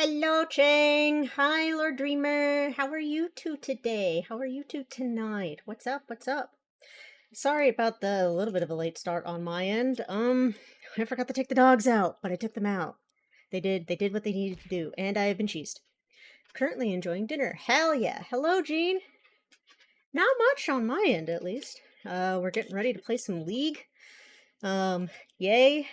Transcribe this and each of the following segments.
Hello, Chang. Hi, Lord Dreamer. How are you two today? How are you two tonight? What's up? What's up? Sorry about the little bit of a late start on my end. I forgot to take the dogs out, but I took them out. They did what they needed to do, and I have been cheesed. Currently enjoying dinner. Hell yeah. Hello, Jean. Not much on my end, at least. We're getting ready to play some League. Yay.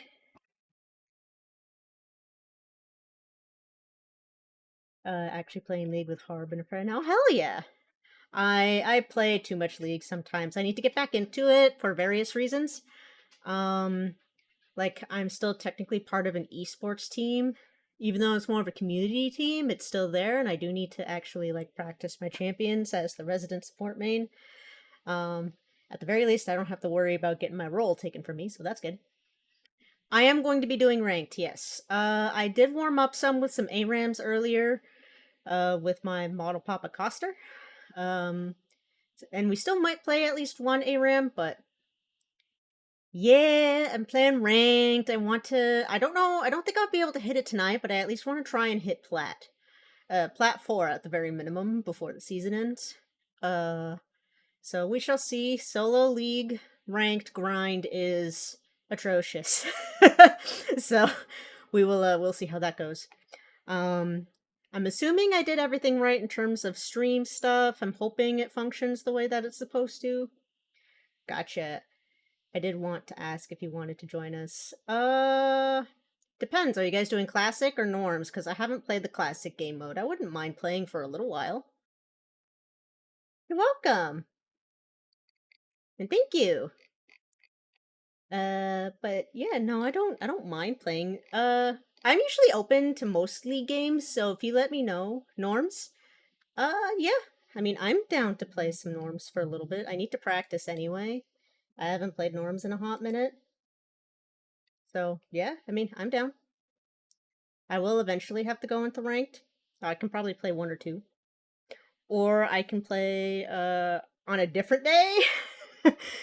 Actually playing League with Harb and a friend now. Hell yeah. I play too much League sometimes. I need to get back into it for various reasons. Um, like I'm still technically part of an esports team, even though it's more of a community team. It's still there, and I do need to actually like practice my champions as the resident support main. Um, at the very least, I don't have to worry about getting my role taken from me, so that's good. I am going to be doing ranked, yes. I did warm up some with some ARAMs earlier, with my model Papa Coster. Um, and we still might play at least one ARAM, but yeah, I'm playing ranked. I don't know, I don't think I'll be able to hit it tonight, but I at least want to try and hit plat. Plat 4 at the very minimum before the season ends. Uh, so we shall see. Solo League ranked grind is atrocious. So we'll see how that goes. Um, I'm assuming I did everything right in terms of stream stuff. I'm hoping it functions the way that it's supposed to. Gotcha. I did want to ask if you wanted to join us. Depends. Are you guys doing classic or norms? Because I haven't played the classic game mode. I wouldn't mind playing for a little while. You're welcome. And thank you. But yeah, no, I don't mind playing. I'm usually open to mostly games, so if you let me know, norms, yeah. I mean, I'm down to play some norms for a little bit. I need to practice anyway. I haven't played norms in a hot minute. So, yeah, I mean, I'm down. I will eventually have to go into ranked. I can probably play one or two. Or I can play on a different day.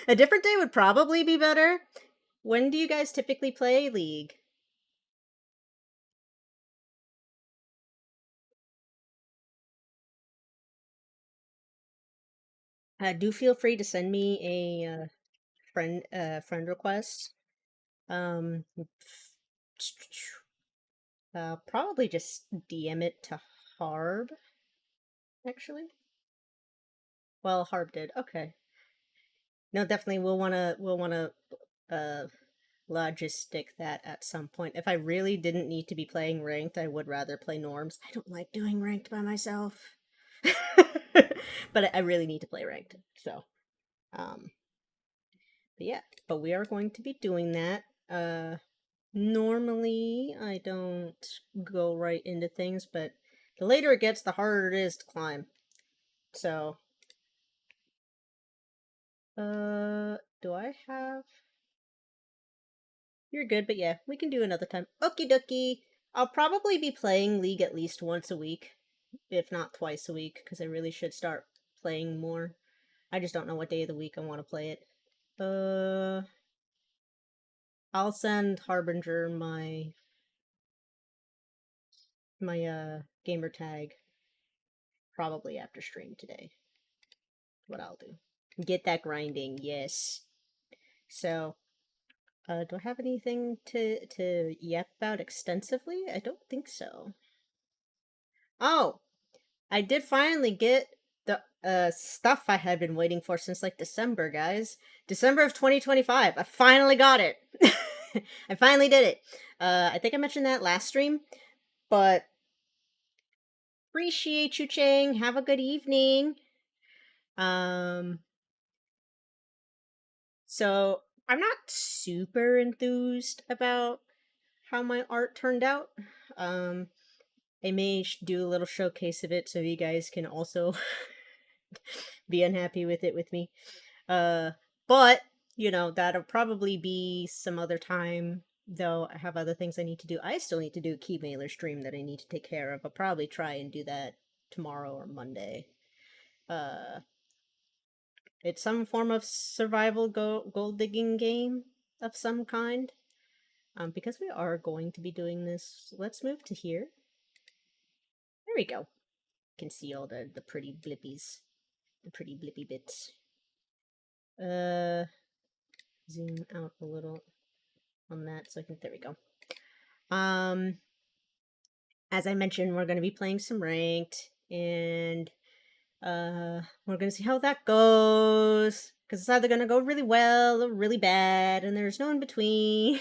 A different day would probably be better. When do you guys typically play League? Do feel free to send me a friend request. Um, probably just DM it to Harb. Actually, well, Harb did. Okay. No, definitely we'll wanna uh logistic that at some point. If I really didn't need to be playing ranked, I would rather play norms. I don't like doing ranked by myself. But I really need to play ranked. So, um but yeah, but we are going to be doing that. Normally I don't go right into things, but the later it gets, the harder it is to climb. So, do I have You're good, but yeah, we can do another time. Okie dokie. I'll probably be playing League at least once a week, if not twice a week, because I really should start playing more. I just don't know what day of the week I want to play it. Uh, I'll send Harbinger my gamer tag probably after stream today. What I'll do. Get that grinding, yes. So, do I have anything to yap about extensively? I don't think so. Oh, I did finally get the stuff I had been waiting for since like December, guys. December of 2025. I finally got it. I finally did it. I think I mentioned that last stream, but appreciate you, Chang. Have a good evening. Um, so I'm not super enthused about how my art turned out. Um, I may do a little showcase of it so you guys can also be unhappy with it with me. Uh, but you know that'll probably be some other time. Though I have other things I need to do. I still need to do a key mailer stream that I need to take care of. I'll probably try and do that tomorrow or Monday. Uh, it's some form of survival gold digging game of some kind. Because we are going to be doing this, let's move to here. we go. You can see all the pretty blippies. The pretty blippy bits. Zoom out a little on that so I can, there we go. As I mentioned, we're going to be playing some ranked, and we're going to see how that goes, because it's either going to go really well or really bad, and there's no in between.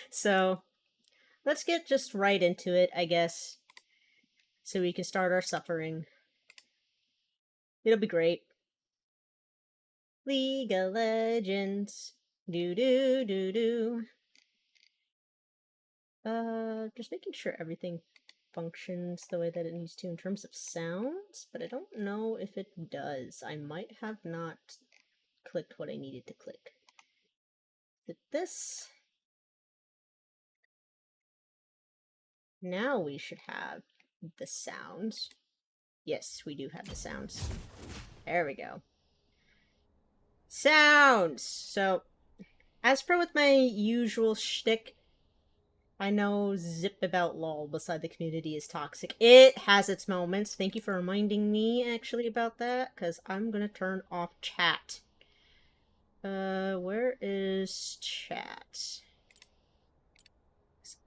So let's get just right into it, I guess, so we can start our suffering. It'll be great. League of Legends. Do do do do. Just making sure everything functions the way that it needs to in terms of sounds, but I don't know if it does. I might have not clicked what I needed to click. Did this? Now we should have the sounds. Yes, we do have the sounds. There we go. Sounds! So, as per with my usual shtick, I know zip about lol beside the community is toxic. It has its moments. Thank you for reminding me, actually, about that, because I'm gonna turn off chat. Where is chat?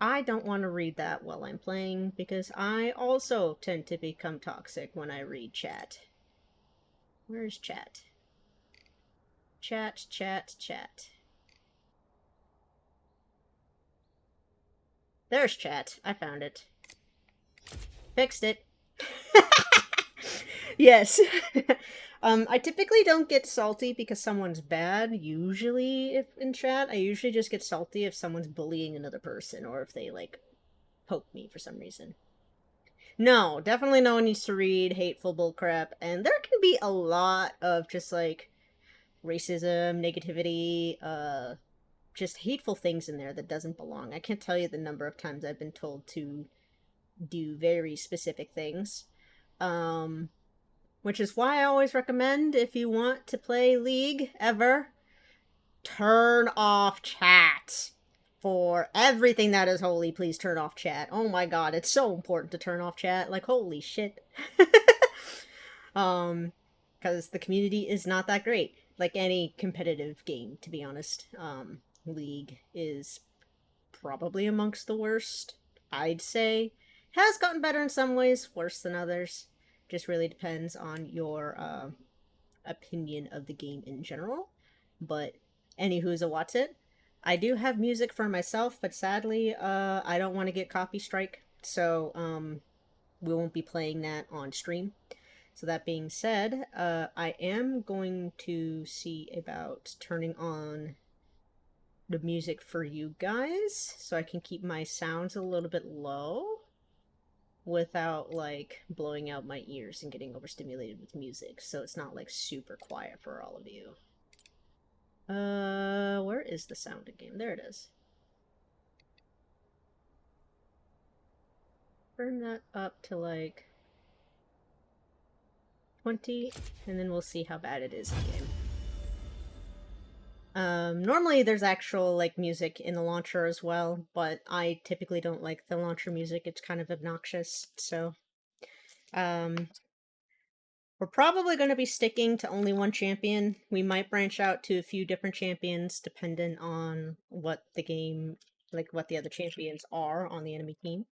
I don't want to read that while I'm playing, because I also tend to become toxic when I read chat. Where's chat? Chat, chat, chat. There's chat. I found it. Fixed it. Yes. I typically don't get salty because someone's bad, usually, if in chat. I usually just get salty if someone's bullying another person, or if they, like, poke me for some reason. No, definitely no one needs to read hateful bullcrap, and there can be a lot of just, like, racism, negativity, just hateful things in there that doesn't belong. I can't tell you the number of times I've been told to do very specific things. Which is why I always recommend, if you want to play League ever, turn off chat. For everything that is holy, please turn off chat. Oh my god, it's so important to turn off chat. Like, holy shit. Because the community is not that great. Like any competitive game, to be honest. League is probably amongst the worst, I'd say. Has gotten better in some ways, worse than others. Just really depends on your opinion of the game in general. But anywho's a what's it. I do have music for myself, but sadly, I don't want to get copy strike, so we won't be playing that on stream. So that being said, I am going to see about turning on the music for you guys, so I can keep my sounds a little bit low without, like, blowing out my ears and getting overstimulated with music, so it's not, like, super quiet for all of you. Where is the sounding game? There it is. Turn that up to, like, 20, and then we'll see how bad it is in game. Normally there's actual, like, music in the launcher as well, but I typically don't like the launcher music. It's kind of obnoxious, so... We're probably going to be sticking to only one champion. We might branch out to a few different champions, dependent on what the game, like, what the other champions are on the enemy team.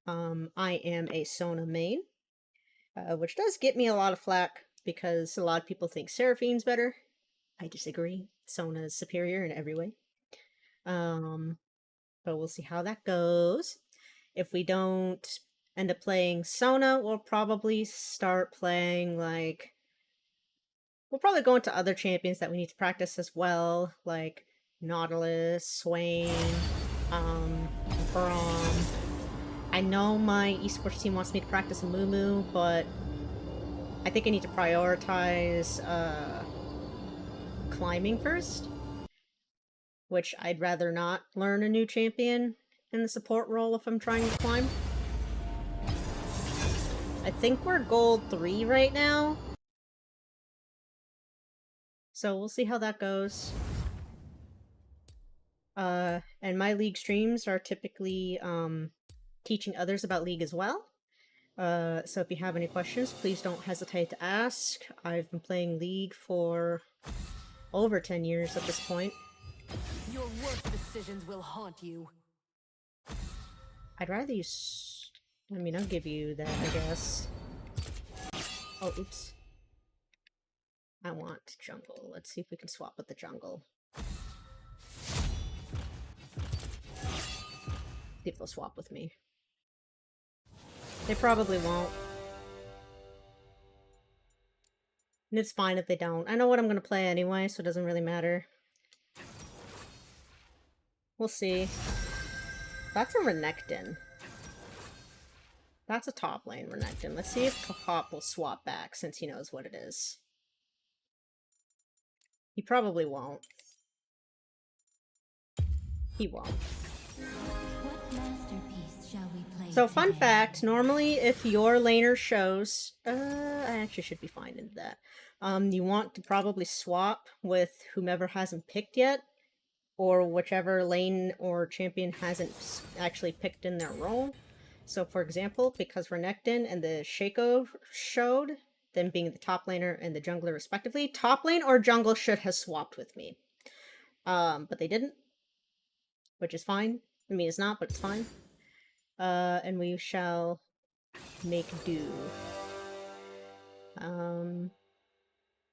I am a Sona main, which does get me a lot of flack, because a lot of people think Seraphine's better. I disagree. Sona is superior in every way. But we'll see how that goes. If we don't end up playing Sona, we'll probably start playing, like... We'll probably go into other champions that we need to practice as well, like Nautilus, Swain, Braum. I know my esports team wants me to practice Mumu, but I think I need to prioritize climbing first, which I'd rather not learn a new champion in the support role if I'm trying to climb. I think we're gold 3 right now, so we'll see how that goes. And my League streams are typically teaching others about League as well. So if you have any questions, please don't hesitate to ask. I've been playing League for over 10 years at this point. Your worst decisions will haunt you. I'd rather use... I mean, I'll give you that, I guess. Oh, oops. I want jungle. Let's see if we can swap with the jungle. See if they'll swap with me. They probably won't. And it's fine if they don't. I know what I'm gonna play anyway, so it doesn't really matter. We'll see. That's a Renekton. That's a top lane Renekton. Let's see if Hop will swap back, since he knows what it is. He probably won't. He won't. What masterpiece shall we play So, fun today? fact, normally if your laner shows... I actually should be fine into that. You want to probably swap with whomever hasn't picked yet, or whichever lane or champion hasn't actually picked in their role. So, for example, because Renekton and the Shaco showed, them being the top laner and the jungler respectively, top lane or jungle should have swapped with me. But they didn't, which is fine. I mean, it's not, but it's fine. And we shall make do.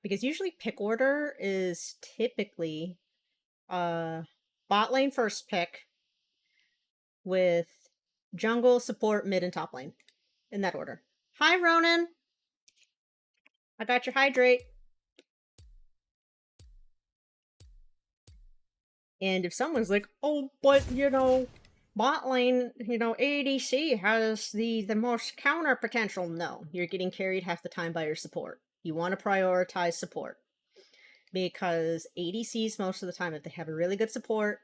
Because usually pick order is typically bot lane first pick with jungle, support, mid, and top lane. In that order. Hi, Ronan! I got your hydrate. And if someone's like, oh, but, you know, bot lane, you know, ADC has the most counter potential. No, you're getting carried half the time by your support. You want to prioritize support. Because ADCs, most of the time, if they have a really good support,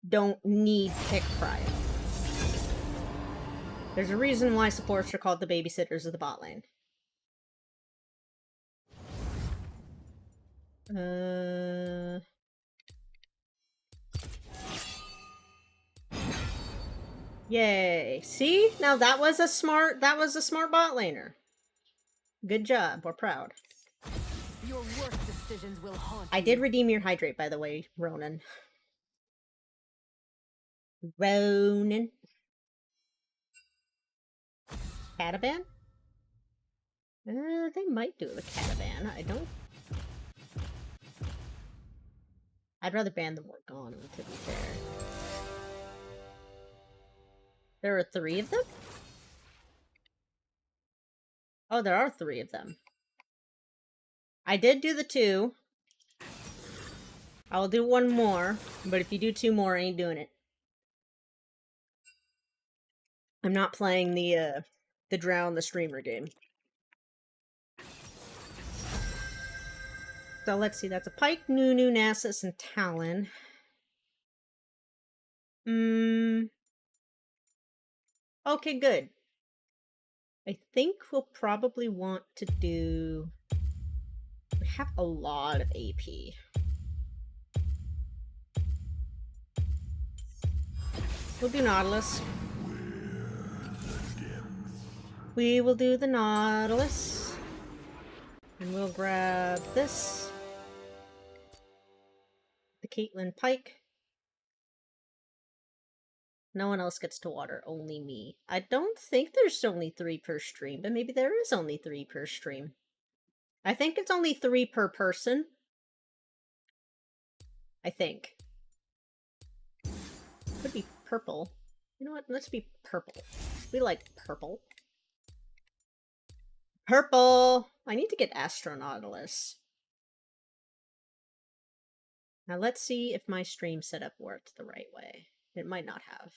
don't need pick prio. There's a reason why supports are called the babysitters of the bot lane. Yay. See? Now that was a smart bot laner. Good job. We're proud. Your worst decisions will haunt I you. did redeem your hydrate, by the way, Ronan. Ronan. Cataban? They might do a Cataban. I don't... I'd rather ban the Morgana, to be fair. There are 3 of them? Oh, there are 3 of them. I did do the 2. I'll do 1 more, but if you do 2 more, I ain't doing it. I'm not playing the Drown the Streamer game. So let's see, that's a Pike, Nunu, Nasus, and Talon. Okay, good. I think we'll probably want to do... We have a lot of AP. We'll do Nautilus. We will do the Nautilus. And we'll grab this. The Caitlyn Pike. No one else gets to water, only me. I don't think there's only 3 per stream, but maybe there is only 3 per stream. I think it's only 3 per person. I think. Could be purple. You know what? Let's be purple. We like purple. Purple! I need to get Astronautilus. Now let's see if my stream setup worked the right way. It might not have.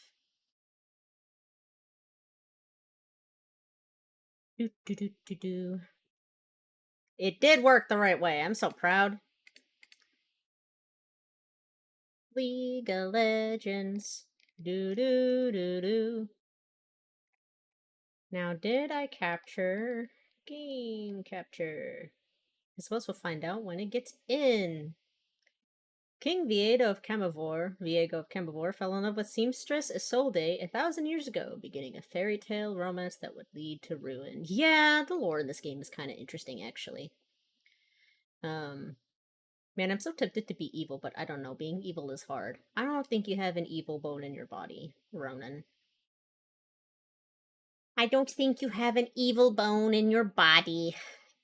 Do. It did work the right way. I'm so proud. League of Legends. Do. Now, did I capture? Game capture. I suppose we'll find out when it gets in. King Viego of Camivore, fell in love with seamstress Isolde 1,000 years ago, beginning a fairy tale romance that would lead to ruin. Yeah, the lore in this game is kind of interesting, actually. Man, I'm so tempted to be evil, but I don't know. Being evil is hard. I don't think you have an evil bone in your body, Ronan. I don't think you have an evil bone in your body.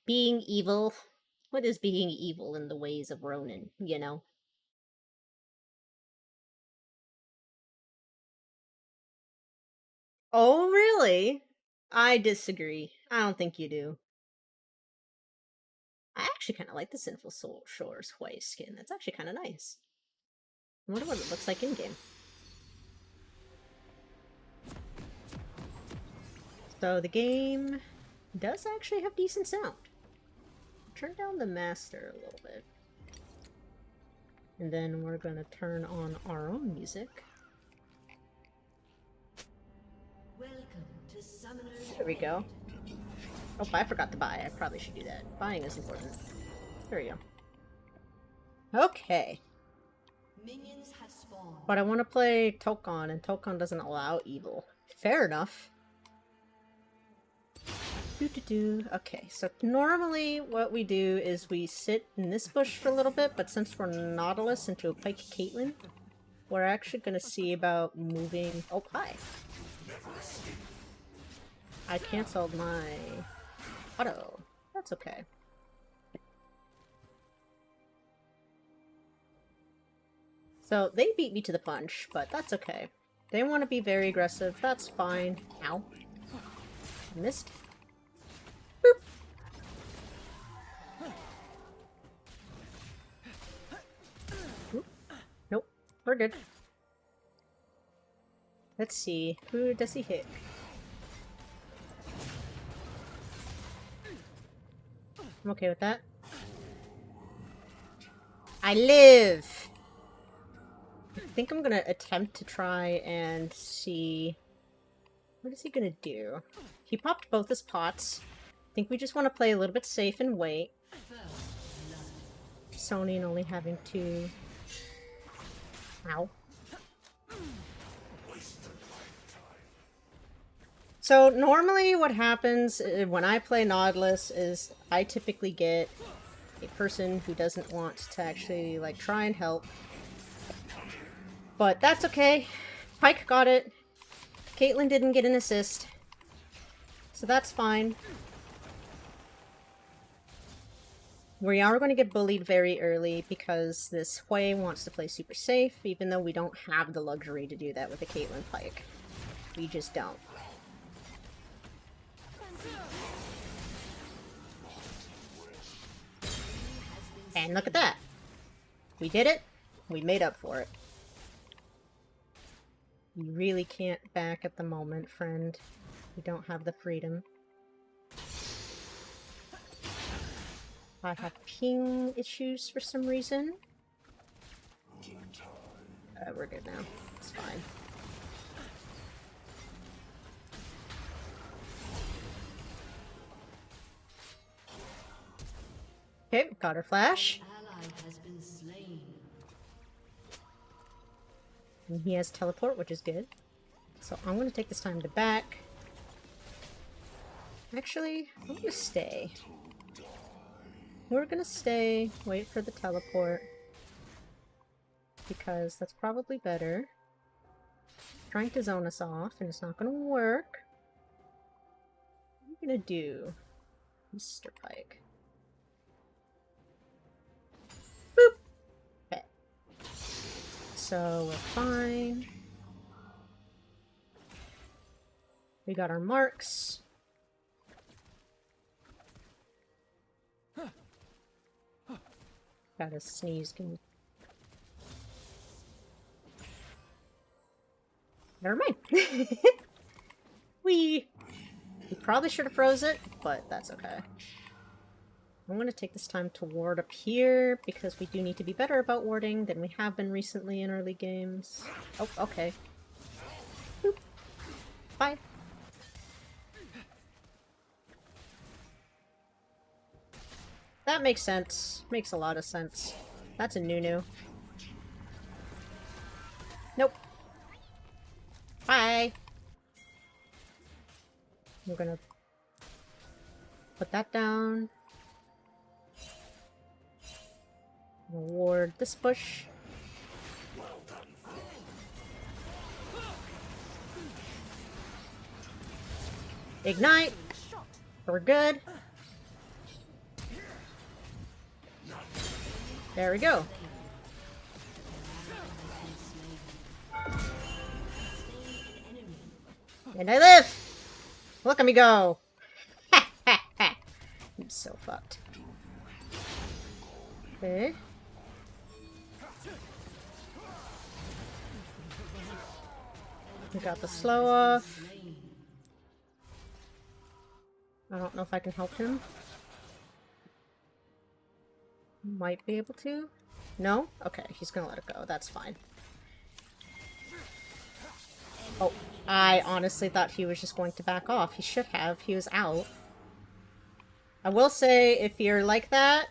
Being evil. What is being evil in the ways of Ronan, you know? Oh, really? I disagree. I don't think you do. I actually kind of like the Sinful Soul Shores Hawaii skin. That's actually kind of nice. I wonder what it looks like in game. So the game does actually have decent sound. Turn down the master a little bit. And then we're going to turn on our own music. There we go. Oh, I forgot to buy. I probably should do that. Buying is important. There we go. Okay. But I want to play Tokon, and Tokon doesn't allow evil. Fair enough. Okay, so normally what we do is we sit in this bush for a little bit, but since we're Nautilus into a Pike Caitlyn, we're actually going to see about moving... Oh, hi! I cancelled my auto. That's okay. So they beat me to the punch, but that's okay. They want to be very aggressive, that's fine. Ow. Missed. Boop. Oop. Nope. We're good. Let's see. Who does he hit? I'm okay with that. I live! I think I'm gonna attempt to try and see... What is he gonna do? He popped both his pots. I think we just want to play a little bit safe and wait. Sony and only having two... Ow. So normally what happens when I play Nautilus is I typically get a person who doesn't want to actually like try and help. But that's okay. Pike got it. Caitlyn didn't get an assist. So that's fine. We are going to get bullied very early because this Hui wants to play super safe, even though we don't have the luxury to do that with a Caitlyn Pike. We just don't. And look at that. We did it. We made up for it. You really can't back at the moment, friend. We don't have the freedom. I have ping issues for some reason. We're good now. It's fine. Okay, got her flash. And he has teleport, which is good. So I'm going to take this time to back. Actually, I'm going to stay. We're going to stay, wait for the teleport. Because that's probably better. Trying to zone us off, and it's not going to work. What are you going to do, Mr. Pike? Boop! Okay. So we're fine. We got our marks. Got a sneeze. Can you... Never mind. We probably should have froze it, but that's okay. I'm going to take this time to ward up here, because we do need to be better about warding than we have been recently in early games. Oh, okay. Boop. Bye. That makes sense. Makes a lot of sense. That's a Nunu. Nope. Bye. We're gonna put that down. Ward this bush. Ignite. We're good. There we go. And I live! Look at me go! Ha ha ha! I'm so fucked. Okay. We got the slow off. I don't know if I can help him. Might be able to. No? Okay, he's gonna let it go. That's fine. Oh, I honestly thought he was just going to back off. He should have. He was out. I will say, if you're like that,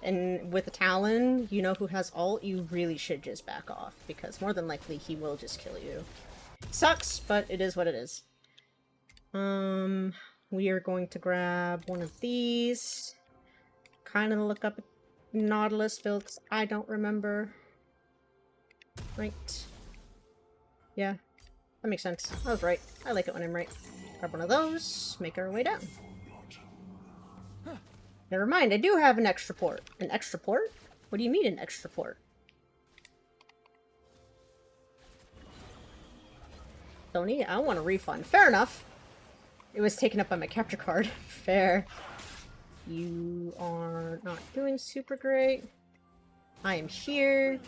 and with a Talon, you know who has ult, you really should just back off, because more than likely he will just kill you. Sucks, but it is what it is. We are going to grab one of these. Kind of look up Nautilus builds. I don't remember. Right. Yeah. That makes sense. I was right. I like it when I'm right. Grab one of those. Make our way down. Never mind, I do have an extra port. An extra port? What do you mean an extra port? Tony, I want a refund. Fair enough. It was taken up by my capture card. Fair. You are not doing super great. I am here.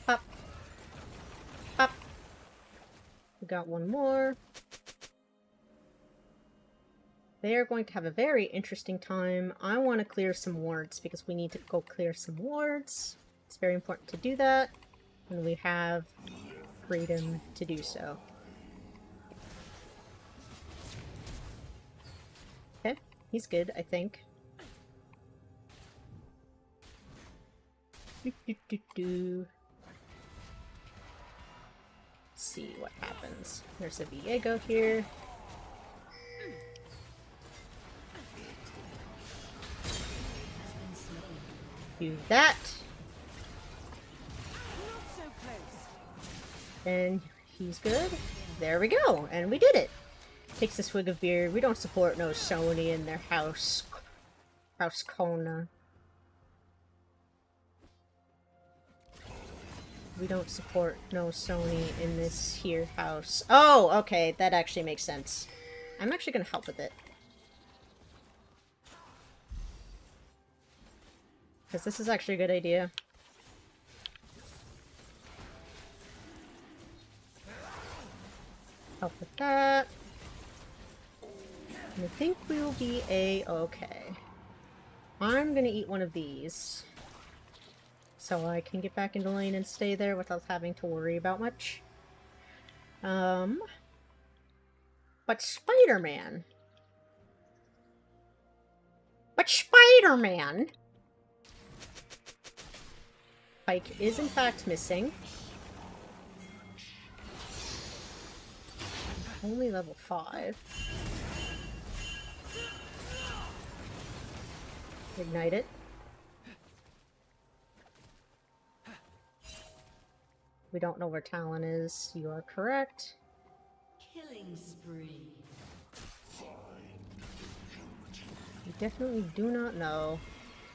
Up. Up. We got one more. They are going to have a very interesting time. I want to clear some wards because we need to go clear some wards. It's very important to do that. And we have freedom to do so. Okay, he's good, I think. Let's see what happens. There's a Viego here. Do that. And he's good. There we go. And we did it. Takes a swig of beer. We don't support no Sony in their house. House Kona. We don't support no Sony in this here house. Oh, okay. That actually makes sense. I'm actually gonna help with it. Because this is actually a good idea. Help with that. And I think we will be a-okay. I'm gonna eat one of these. So I can get back into lane and stay there without having to worry about much. But Spider-Man. But Spider-Man! Pike is in fact missing. Only level 5. Ignite it. We don't know where Talon is. You are correct. Killing spree. We definitely do not know.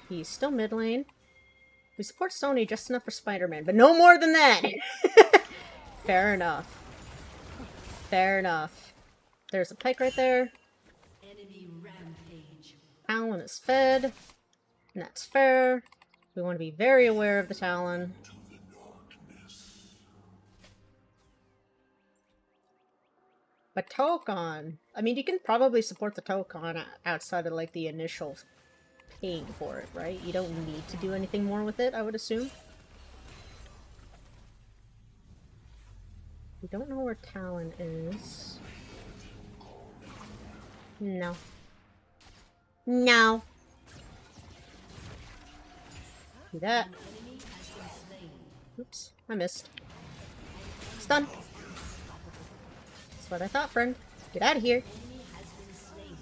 He's still mid lane. We support Sony just enough for Spider-Man, but no more than that! Fair enough. Fair enough. There's a Pike right there. Enemy rampage. Talon is fed. And that's fair. We want to be very aware of the Talon. But Tokon, I mean, you can probably support the Tokon outside of, like, the initial paying for it, right? You don't need to do anything more with it, I would assume. We don't know where Talon is. No. No. Do that. Oops, I missed. Stun. That's what I thought, friend. Get out of here.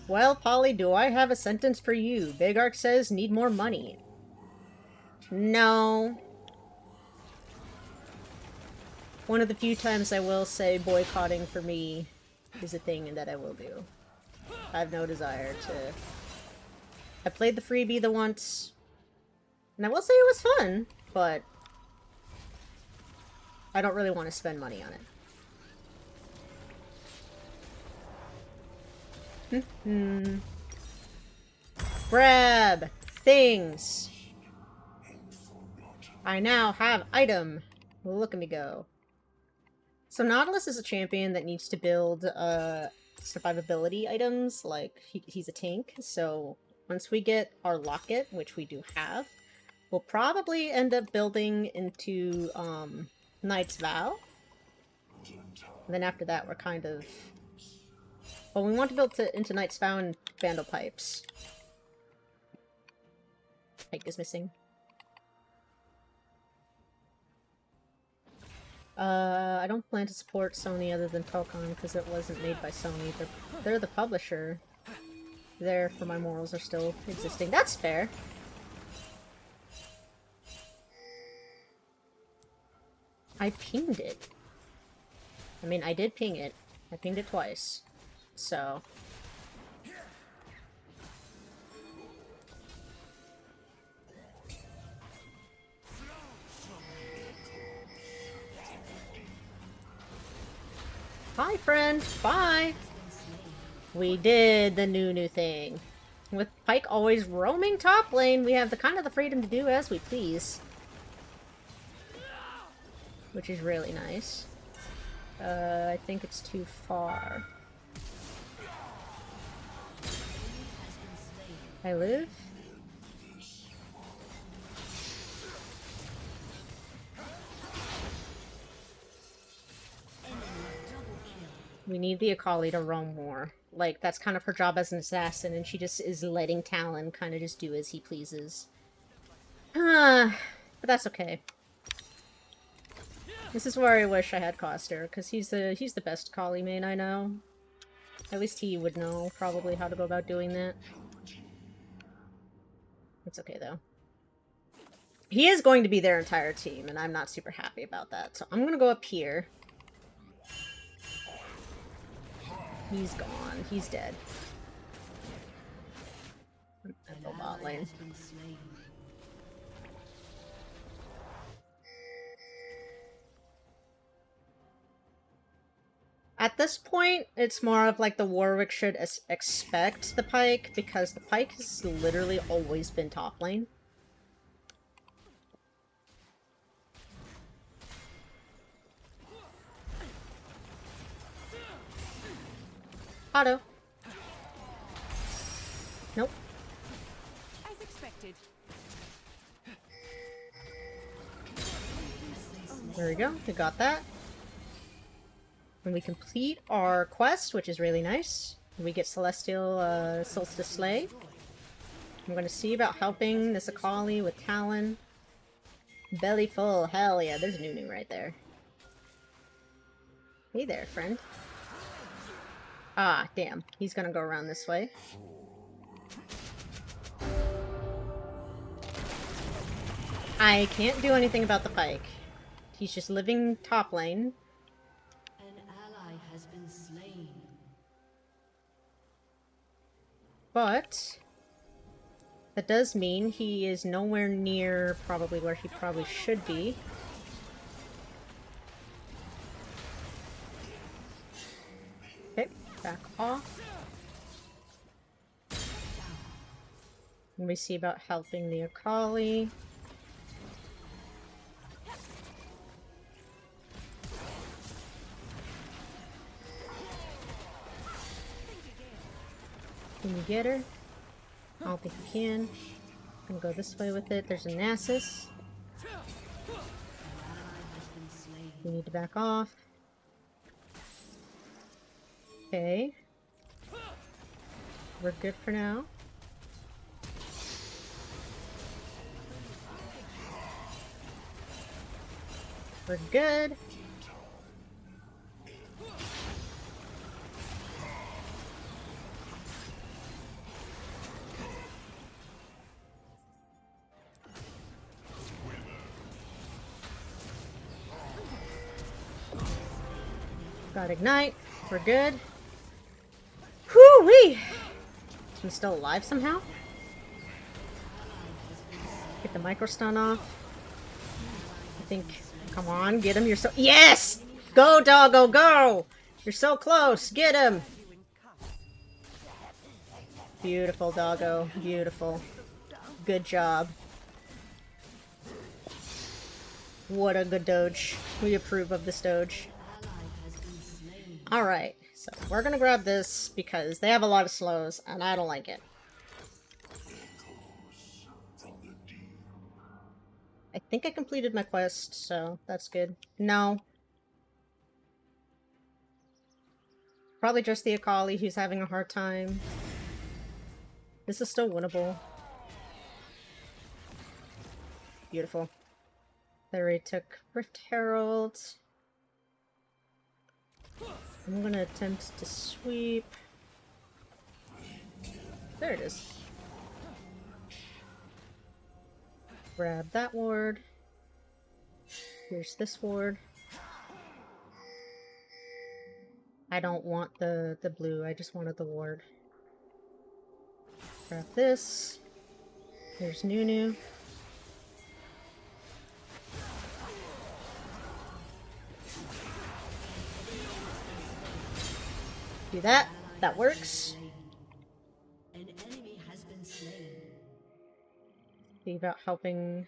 Well, Polly, do I have a sentence for you? Big Arc says need more money. No. One of the few times I will say boycotting for me is a thing that I will do. I have no desire to... I played the freebie the once, and I will say it was fun, but I don't really want to spend money on it. Grab things. I now have item. Look at me go. So Nautilus is a champion that needs to build survivability items, like he's a tank, so once we get our locket, which we do have, we'll probably end up building into Knight's Vow. And then after that we're kind of... Well, we want to build into Knight's Vow and Vandal Pipes. Pike is missing. I don't plan to support Sony other than Tokon because it wasn't made by Sony. They're the publisher. Therefore my morals are still existing. That's fair. I pinged it. I mean, I did ping it. I pinged it twice. So... Bye, friend. Bye. We did the new thing. With Pyke always roaming top lane, we have the kind of the freedom to do as we please. Which is really nice. I think it's too far. I live? We need the Akali to roam more. Like, that's kind of her job as an assassin, and she just is letting Talon kind of just do as he pleases. But that's okay. This is where I wish I had Coster, because he's the best Akali main I know. At least he would know, probably, how to go about doing that. It's okay, though. He is going to be their entire team, and I'm not super happy about that, so I'm gonna go up here. He's gone. He's dead. Go bot lane. At this point, it's more of like the Warwick should expect the Pyke, because the Pyke has literally always been top lane. Auto. Nope. As expected. There we go. We got that. And we complete our quest, which is really nice. We get Celestial Solstice Slay. I'm gonna see about helping this Akali with Talon. Belly full. Hell yeah, there's Nunu right there. Hey there, friend. Ah, damn. He's gonna go around this way. I can't do anything about the Pyke. He's just living top lane. An ally has been slain. But that does mean he is nowhere near probably where he probably should be. Okay, back off. Let me see about helping the Akali. Can you get her? I don't think you can. I'm gonna go this way with it. There's a Nasus. We need to back off. Okay. We're good for now. We're good. Got ignite. We're good. Whoo-wee! I'm still alive somehow. Get the micro stun off. I think. Come on, get him. You're so. Yes! Go, doggo, go! You're so close. Get him. Beautiful, doggo. Beautiful. Good job. What a good doge. We approve of this doge. Alright, so we're gonna grab this because they have a lot of slows, and I don't like it. I think I completed my quest, so that's good. No. Probably just the Akali who's having a hard time. This is still winnable. Beautiful. They already took Rift Herald. I'm gonna attempt to sweep. There it is. Grab that ward. Here's this ward. I don't want the blue, I just wanted the ward. Grab this. Here's Nunu. Do that. That works. An enemy has been slain. Think about helping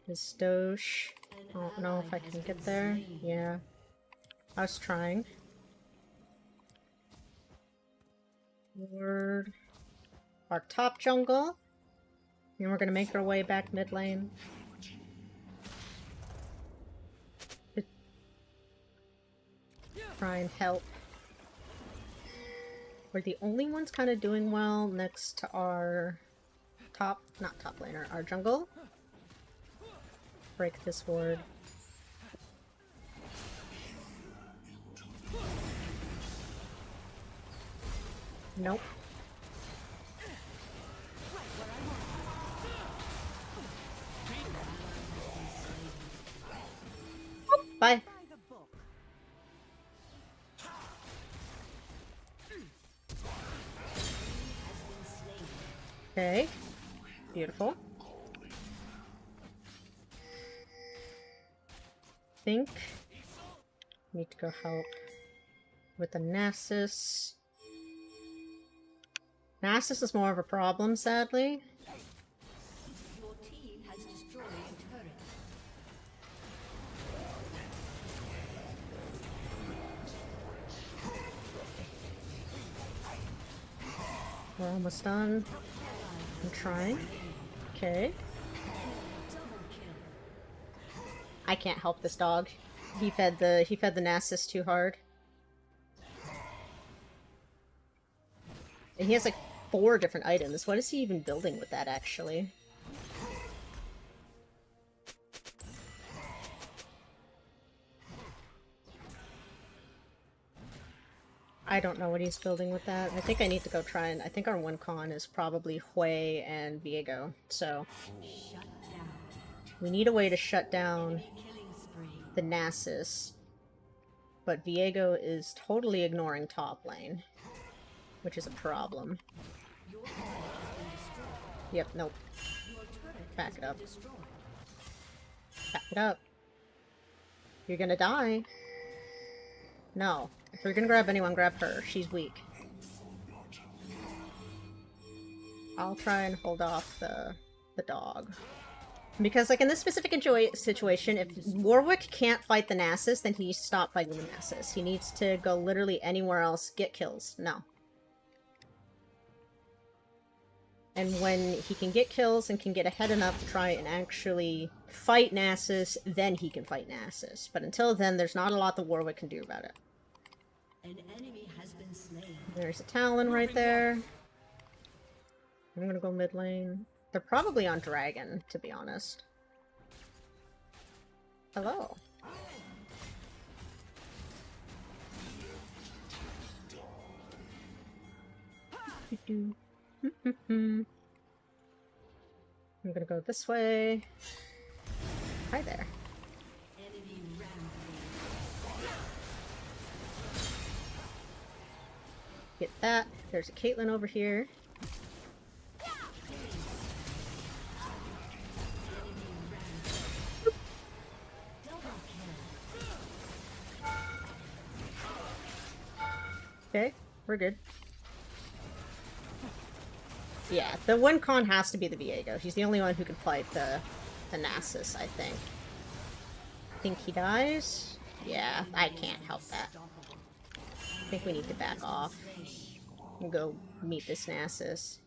this Doge. I don't know if I can get there. Yeah. I was trying. Ward. Our top jungle. And we're gonna make our way back mid lane. Try and help. We're the only ones kind of doing well next to our not top laner, our jungle. Break this ward. Nope. Oh, bye. Okay. Beautiful. Think. Need to go help with the Nasus. Nasus is more of a problem, sadly. Your team has destroyed a turret. We're almost done. I'm trying. Okay. I can't help this dog. He fed the Nasus too hard. And he has like 4 different items. What is he even building with that, actually? I don't know what he's building with that. I think I need to go try and... I think our one con is probably Hui and Viego. So we need a way to shut down the Nasus. But Viego is totally ignoring top lane, which is a problem. Yep, nope. Back it up. Back it up. You're gonna die. No. If you're gonna grab anyone, grab her. She's weak. I'll try and hold off the dog. Because, like, in this specific situation, if Warwick can't fight the Nasus, then he needs to stop fighting the Nasus. He needs to go literally anywhere else, get kills. No. And when he can get kills and can get ahead enough to try and actually fight Nasus, then he can fight Nasus. But until then, there's not a lot that Warwick can do about it. An enemy has been slain. There's a Talon right there. I'm gonna go mid lane. They're probably on Dragon, to be honest. Hello. Do-do. I'm gonna go this way. Hi there. Get that. There's a Caitlyn over here. Okay, we're good. Yeah, the win con has to be the Viego. He's the only one who can fight the Nasus, I think. Think he dies? Yeah, I can't help that. I think we need to back off and go meet this Nasus.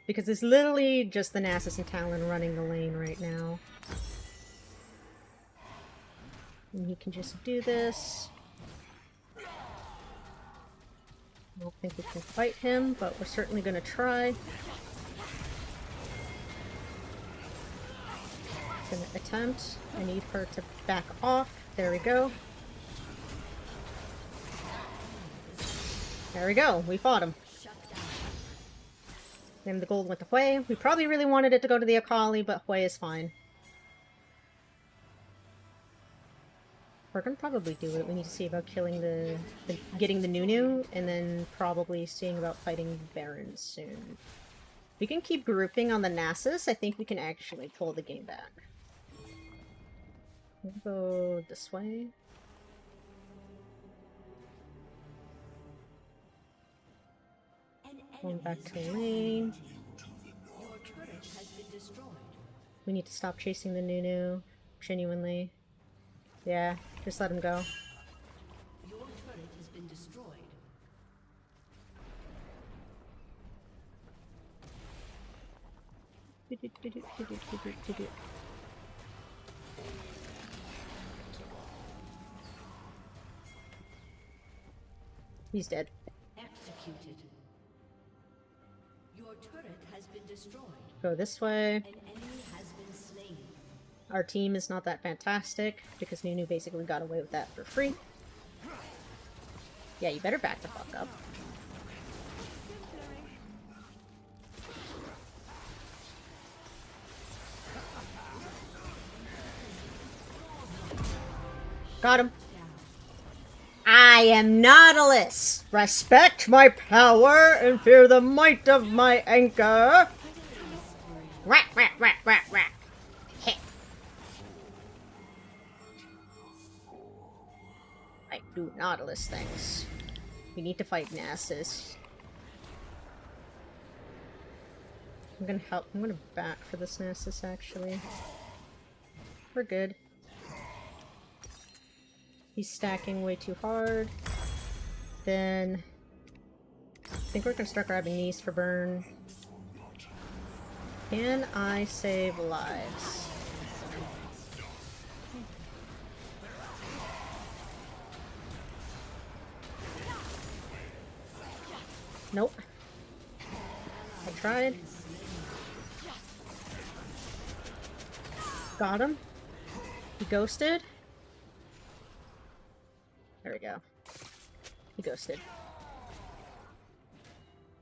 Because it's literally just the Nasus and Talon running the lane right now. And he can just do this. I don't think we can fight him, but we're certainly going to try. Gonna attempt. I need her to back off. There we go. There we go. We fought him. And the gold went to Hui. We probably really wanted it to go to the Akali, but Hui is fine. We're gonna probably do it. We need to see about killing getting the Nunu, and then probably seeing about fighting Baron soon. We can keep grouping on the Nasus. I think we can actually pull the game back. We'll go this way. Going back to lane. We need to stop chasing the Nunu. Genuinely. Yeah, just let him go. Your turret has been destroyed. He's dead. Executed. Your turret has been destroyed. Go this way. An enemy has been slain. Our team is not that fantastic, because Nunu basically got away with that for free. Yeah, you better back the fuck up. Got him. I am Nautilus! Respect my power and fear the might of my anchor! Rat, rat, rat, rat, rat. Hit. I do Nautilus things. We need to fight Nasus. I'm gonna back for this Nasus, actually. We're good. He's stacking way too hard. Then I think we're gonna start grabbing these for burn. Can I save lives? Nope. I tried. Got him. He ghosted. There we go. He ghosted.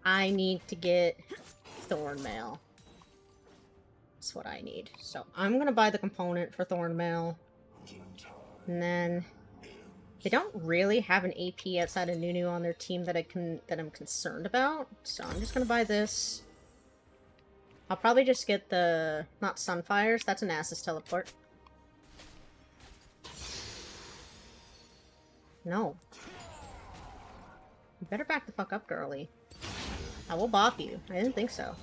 I need to get Thornmail. That's what I need. So I'm gonna buy the component for Thornmail. And then they don't really have an AP outside of Nunu on their team that I'm concerned about. So I'm just gonna buy this. I'll probably just get the not Sunfires, that's an Nasus teleport. No. You better back the fuck up, girly. I will bop you. I didn't think so.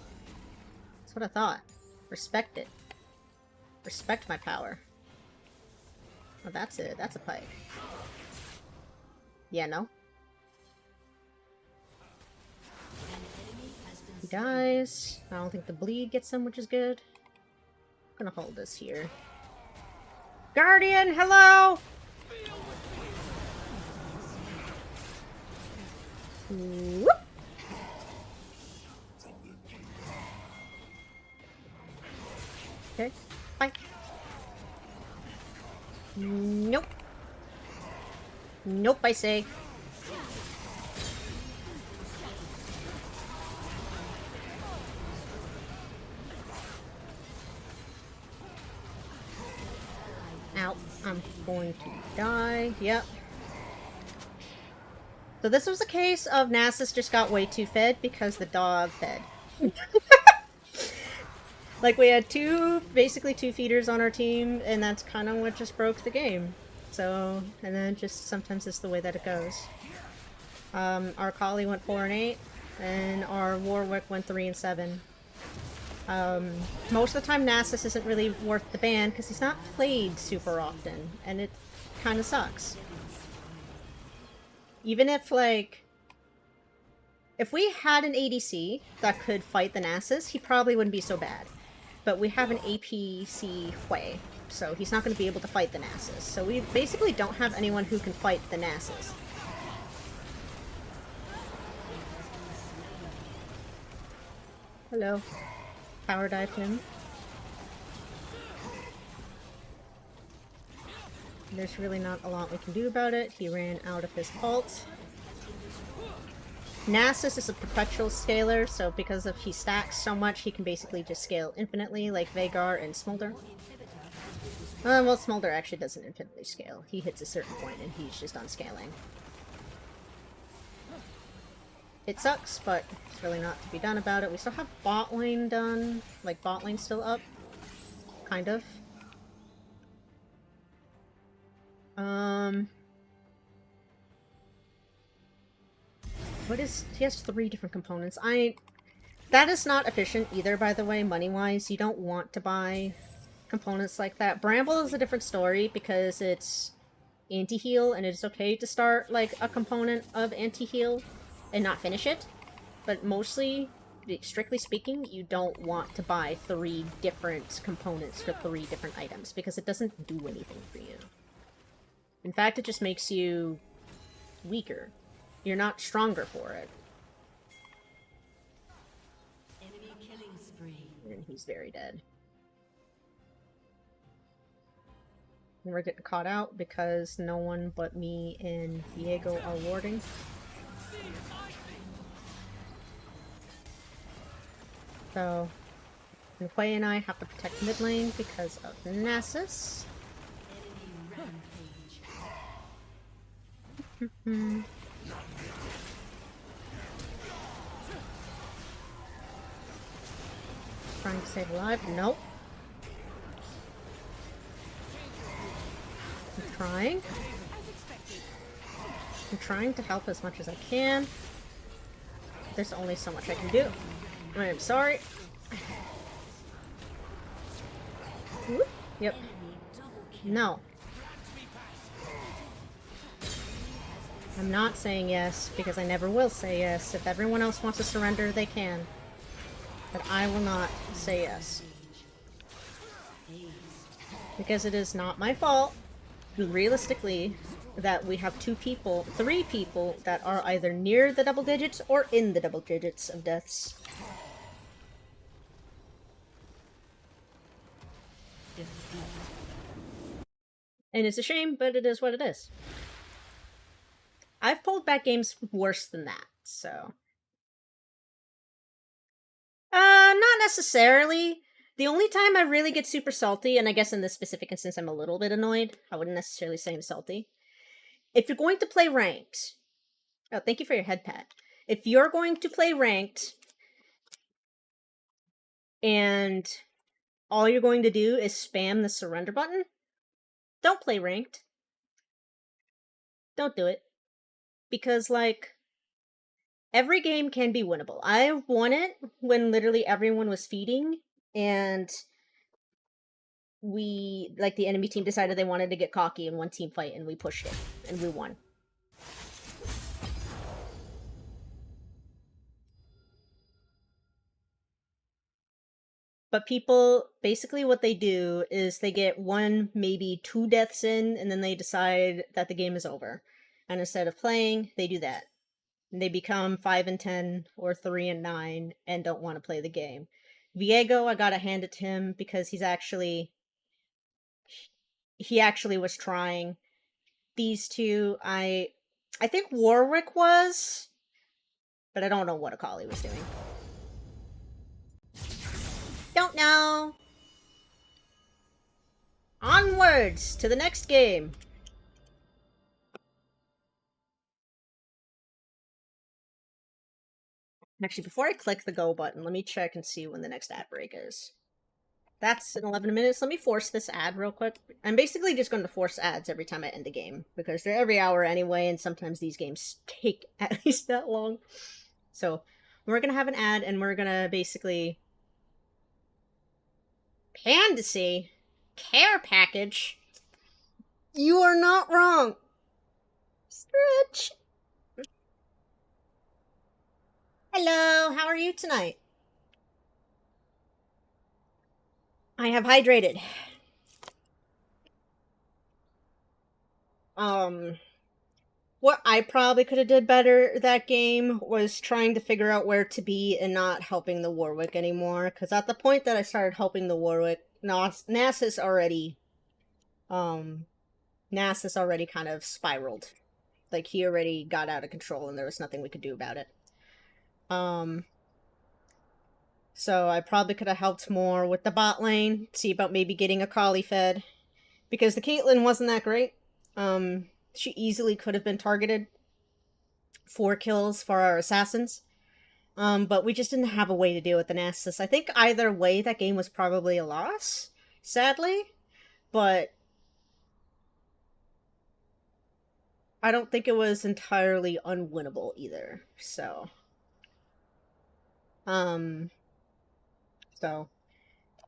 That's what I thought. Respect it. Respect my power. Oh, that's it. That's a pike. Yeah, no? He dies. I don't think the bleed gets him, which is good. I'm gonna hold this here. Guardian, hello! Whoop. Okay, bye. Nope. Nope, I say. Ow. I'm going to die. Yep. So this was a case of Nasus just got way too fed because the dog fed. Like, we had basically two feeders on our team, and that's kind of what just broke the game. So, and then just sometimes it's the way that it goes. Our Kali went 4 and 8, and our Warwick went 3 and 7. Most of the time Nasus isn't really worth the ban because he's not played super often, and it kind of sucks. Even if, like, if we had an ADC that could fight the Nasus, he probably wouldn't be so bad. But we have an APC Hui, so he's not going to be able to fight the Nasus. So we basically don't have anyone who can fight the Nasus. Hello. Power dive him. There's really not a lot we can do about it. He ran out of his ult. Nasus is a perpetual scaler, so because of he stacks so much, he can basically just scale infinitely, like Veigar and Smolder. Well, Smolder actually doesn't infinitely scale. He hits a certain point and he's just on scaling. It sucks, but there's really not to be done about it. We still have bot lane done. Like, bot lane still up. Kind of. What is... He has 3 different components. That is not efficient either, by the way, money-wise. You don't want to buy components like that. Bramble is a different story because it's anti-heal, and it's okay to start, like, a component of anti-heal and not finish it. But mostly, strictly speaking, you don't want to buy 3 different components for 3 different items because it doesn't do anything for you. In fact, it just makes you weaker. You're not stronger for it. Enemy killing spree. And he's very dead. And we're getting caught out because no one but me and Diego are warding. So, and Hui and I have to protect mid lane because of Nasus. Trying to stay alive. Nope. I'm trying. I'm trying to help as much as I can. There's only so much I can do. I'm sorry. Whoop. Yep. No. I'm not saying yes, because I never will say yes. If everyone else wants to surrender, they can. But I will not say yes. Because it is not my fault, realistically, that we have 3 people that are either near the double digits or in the double digits of deaths. And it's a shame, but it is what it is. I've pulled back games worse than that, so... not necessarily. The only time I really get super salty, and I guess in this specific instance I'm a little bit annoyed, I wouldn't necessarily say I'm salty. If you're going to play ranked... Oh, thank you for your head pat. If you're going to play ranked, and all you're going to do is spam the surrender button, don't play ranked. Don't do it. Because, like, every game can be winnable. I won it when literally everyone was feeding, and the enemy team decided they wanted to get cocky in one team fight, and we pushed it, and we won. But people, basically what they do is they get 1, maybe 2 deaths in, and then they decide that the game is over. And instead of playing, they do that. And they become 5 and 10, or 3 and 9, and don't want to play the game. Viego, I gotta hand it to him, because he's actually... he actually was trying. These two, I think Warwick was, but I don't know what Akali was doing. Don't know. Onwards to the next game. Actually, before I click the go button, let me check and see when the next ad break is. That's in 11 minutes. Let me force this ad real quick. I'm basically just going to force ads every time I end a game, because they're every hour anyway, and sometimes these games take at least that long. So, we're going to have an ad, and we're going to basically... Candacy? Care package? You are not wrong. Stretch. Hello, how are you tonight? I have hydrated. What I probably could have did better that game was trying to figure out where to be and not helping the Warwick anymore. Because at the point that I started helping the Warwick, Nasus already, Nasus already kind of spiraled. Like, he already got out of control and there was nothing we could do about it. So I probably could have helped more with the bot lane, see about maybe getting a Akali fed. Because the Caitlyn wasn't that great. She easily could have been targeted. 4 kills for our assassins. But we just didn't have a way to deal with the Nasus. I think either way, that game was probably a loss, sadly. But I don't think it was entirely unwinnable either. So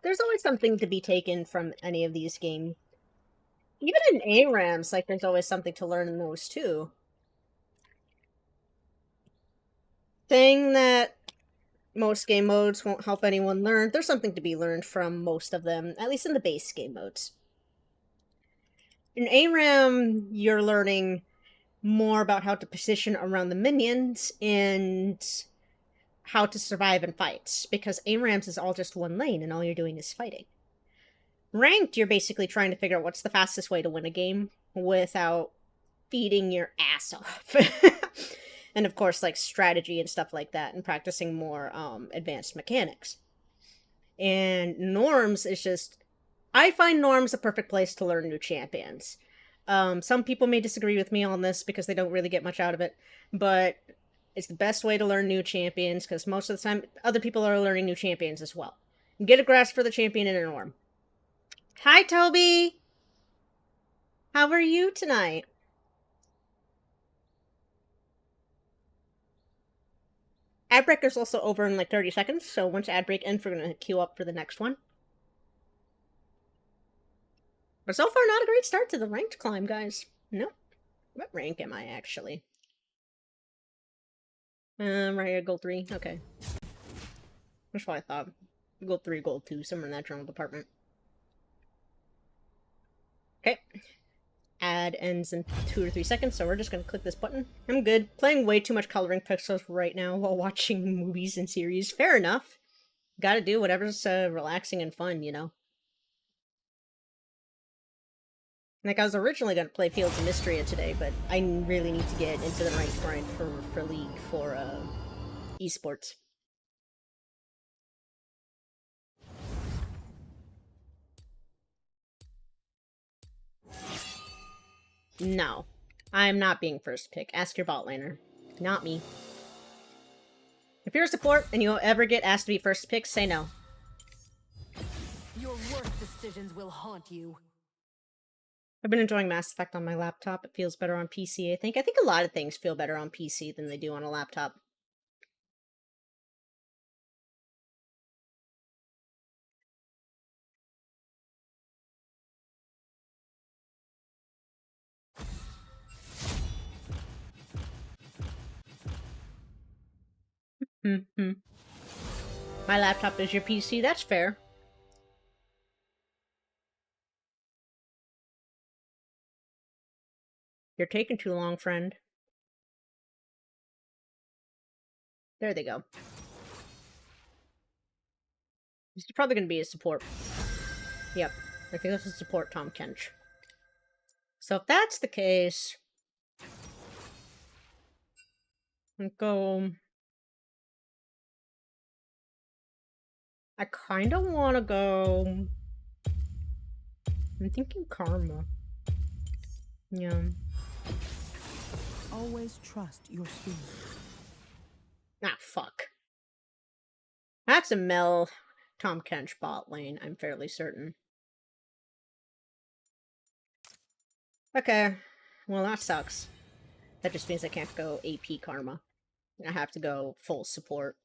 there's always something to be taken from any of these games. Even in ARAMs, like, there's always something to learn in those too. Thing that most game modes won't help anyone learn, there's something to be learned from most of them, at least in the base game modes. In ARAM, you're learning more about how to position around the minions and how to survive in fights, because ARAMs is all just one lane and all you're doing is fighting. Ranked, you're basically trying to figure out what's the fastest way to win a game without feeding your ass off. And of course, like, strategy and stuff like that, and practicing more advanced mechanics. And Norms is just... I find Norms a perfect place to learn new champions. Some people may disagree with me on this because they don't really get much out of it, but it's the best way to learn new champions, because most of the time, other people are learning new champions as well. Get a grasp for the champion in a Norm. Hi, Toby! How are you tonight? Ad break is also over in like 30 seconds, so once ad break ends, we're going to queue up for the next one. But so far, not a great start to the ranked climb, guys. Nope. What rank am I, actually? Right here, gold 3. Okay. That's what I thought. Gold 3, gold 2, somewhere in that general department. Okay. Ad ends in 2 or 3 seconds, so we're just gonna click this button. I'm good. Playing way too much coloring pixels right now while watching movies and series. Fair enough. Gotta do whatever's relaxing and fun, you know? Like, I was originally gonna play Fields of Mystria today, but I really need to get into the ranked grind for League for, esports. No. I'm not being first pick. Ask your bot laner. Not me. If you're a support and you ever get asked to be first pick, say no. Your worst decisions will haunt you. I've been enjoying Mass Effect on my laptop. It feels better on PC, I think. I think a lot of things feel better on PC than they do on a laptop. Mm-hmm. My laptop is your PC, that's fair. You're taking too long, friend. There they go. This is probably going to be a support. Yep. I think this is support Tom Kench. So if that's the case, I'll go... I kind of want to go... I'm thinking Karma. Yeah. Always trust your speed. Ah, fuck. That's a Mel Tom Kench bot lane, I'm fairly certain. Okay. Well, that sucks. That just means I can't go AP Karma. I have to go full support.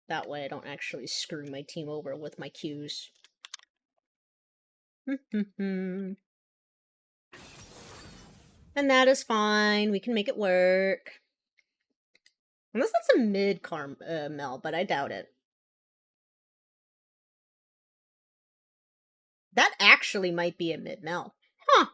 That way I don't actually screw my team over with my Qs. And that is fine. We can make it work. Unless that's a mid Mel, but I doubt it. That actually might be a mid Mel. Huh.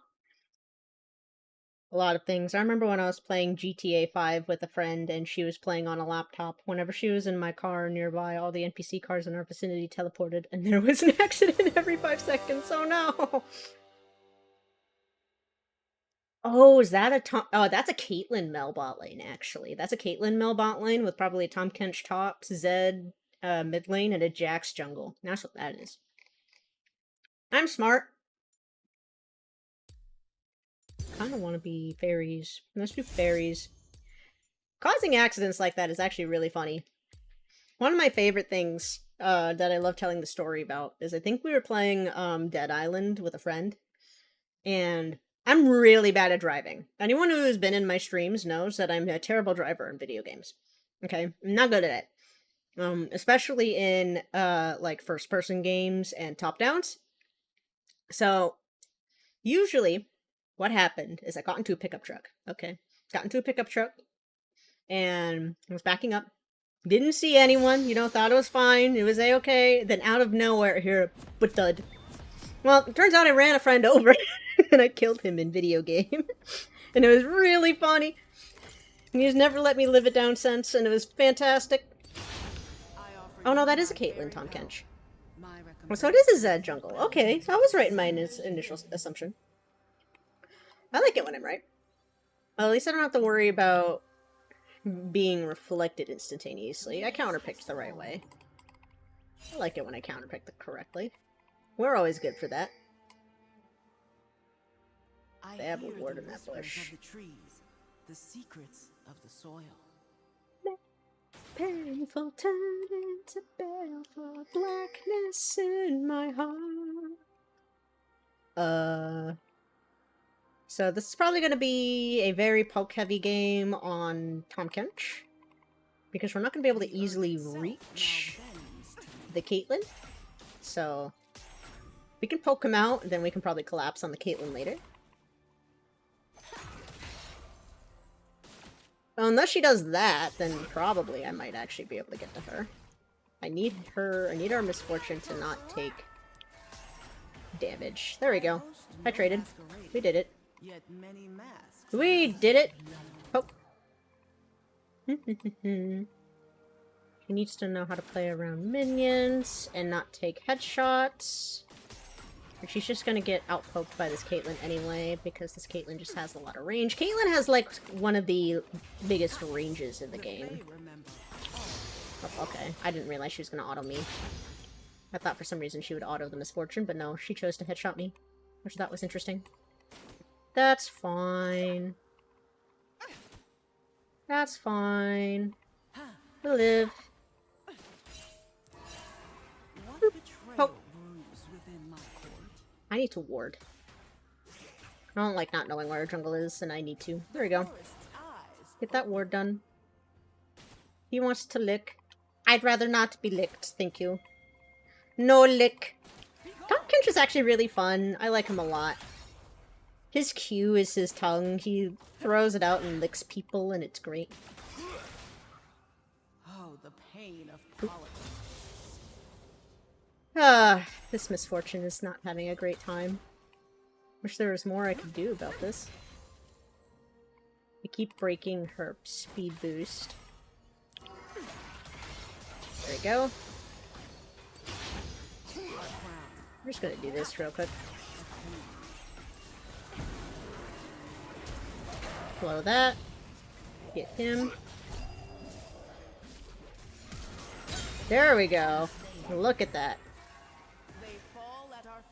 A lot of things. I remember when I was playing GTA 5 with a friend and she was playing on a laptop. Whenever she was in my car nearby, all the NPC cars in our vicinity teleported and there was an accident every 5 seconds. Oh no! Oh, is that a Tom? Oh, that's a Caitlyn Mel bot lane, actually. That's a Caitlyn Mel bot lane with probably a Tom Kench top, Zed mid lane, and a Jax jungle. That's what that is. I'm smart. Kind of want to be fairies. Let's do fairies. Causing accidents like that is actually really funny. One of my favorite things that I love telling the story about is I think we were playing Dead Island with a friend, and I'm really bad at driving. Anyone who's been in my streams knows that I'm a terrible driver in video games. Okay? I'm not good at it. Especially in like first person games and top downs. So usually what happened is I got into a pickup truck. Okay. Got into a pickup truck and I was backing up. Didn't see anyone, thought it was fine. It was a-okay. Then out of nowhere, I hear a but-thud. Well, it turns out I ran a friend over and I killed him in video game. And it was really funny. And he's never let me live it down since, and it was fantastic. Oh no, that is a Caitlyn Tom Kench. Oh, so it is a Zed jungle. Okay, so I was right in my initial assumption. I like it when I'm right. Well, at least I don't have to worry about being reflected instantaneously. I counterpicked the right way. I like it when I counterpick it correctly. We're always good for that. They have a word in that bush. Of the trees, the secrets of the soil. Painful turn into baleful blackness in my heart. So this is probably going to be a very poke-heavy game on Tom Kench. Because we're not going to be able to easily reach the Caitlyn. So we can poke him out, and then we can probably collapse on the Caitlyn later. Well, unless she does that, then probably I might actually be able to get to her. I need our misfortune to not take damage. There we go. I traded. We did it. We did it! Poke. He needs to know how to play around minions and not take headshots. But she's just gonna get outpoked by this Caitlyn anyway, because this Caitlyn just has a lot of range. Caitlyn has, like, one of the biggest ranges in the game. Oh, okay. I didn't realize she was gonna auto me. I thought for some reason she would auto the misfortune, but no, she chose to headshot me, which I thought was interesting. That's fine. That's fine. We'll live. Oh. I need to ward. I don't like not knowing where our jungle is, and I need to. There we go. Get that ward done. He wants to lick. I'd rather not be licked, thank you. No lick. Tom Kench is actually really fun. I like him a lot. His Q is his tongue. He throws it out and licks people, and it's great. Oh, the pain of politics. This misfortune is not having a great time. Wish there was more I could do about this. I keep breaking her speed boost. There we go. I'm just gonna do this real quick. Blow that. Get him. There we go. Look at that.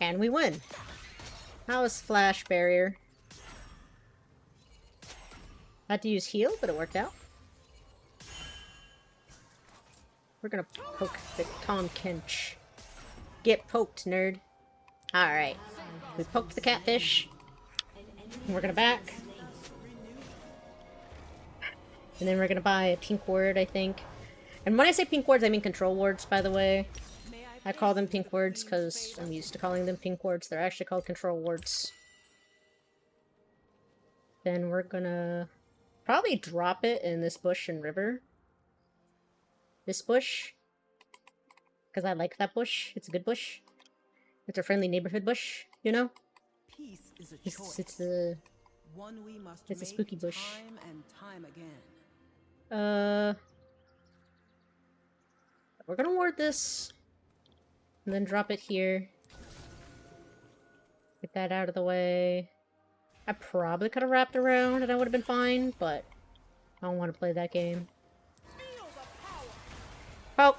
And we win. That was Flash Barrier. Had to use heal, but it worked out. We're gonna poke the Tom Kench. Get poked, nerd. Alright. We poked the catfish. And we're gonna back. And then we're gonna buy a pink ward, I think. And when I say pink wards, I mean control wards, by the way. I call them pink wards because I'm used to calling them pink wards. They're actually called control wards. Then we're gonna probably drop it in this bush and river. This bush. Because I like that bush. It's a good bush. It's a friendly neighborhood bush, you know? Peace is a It's choice. One we must it's a make spooky bush. time and time again. We're gonna ward this. And then drop it here. Get that out of the way. I probably could have wrapped around and I would have been fine, but I don't want to play that game. Oh!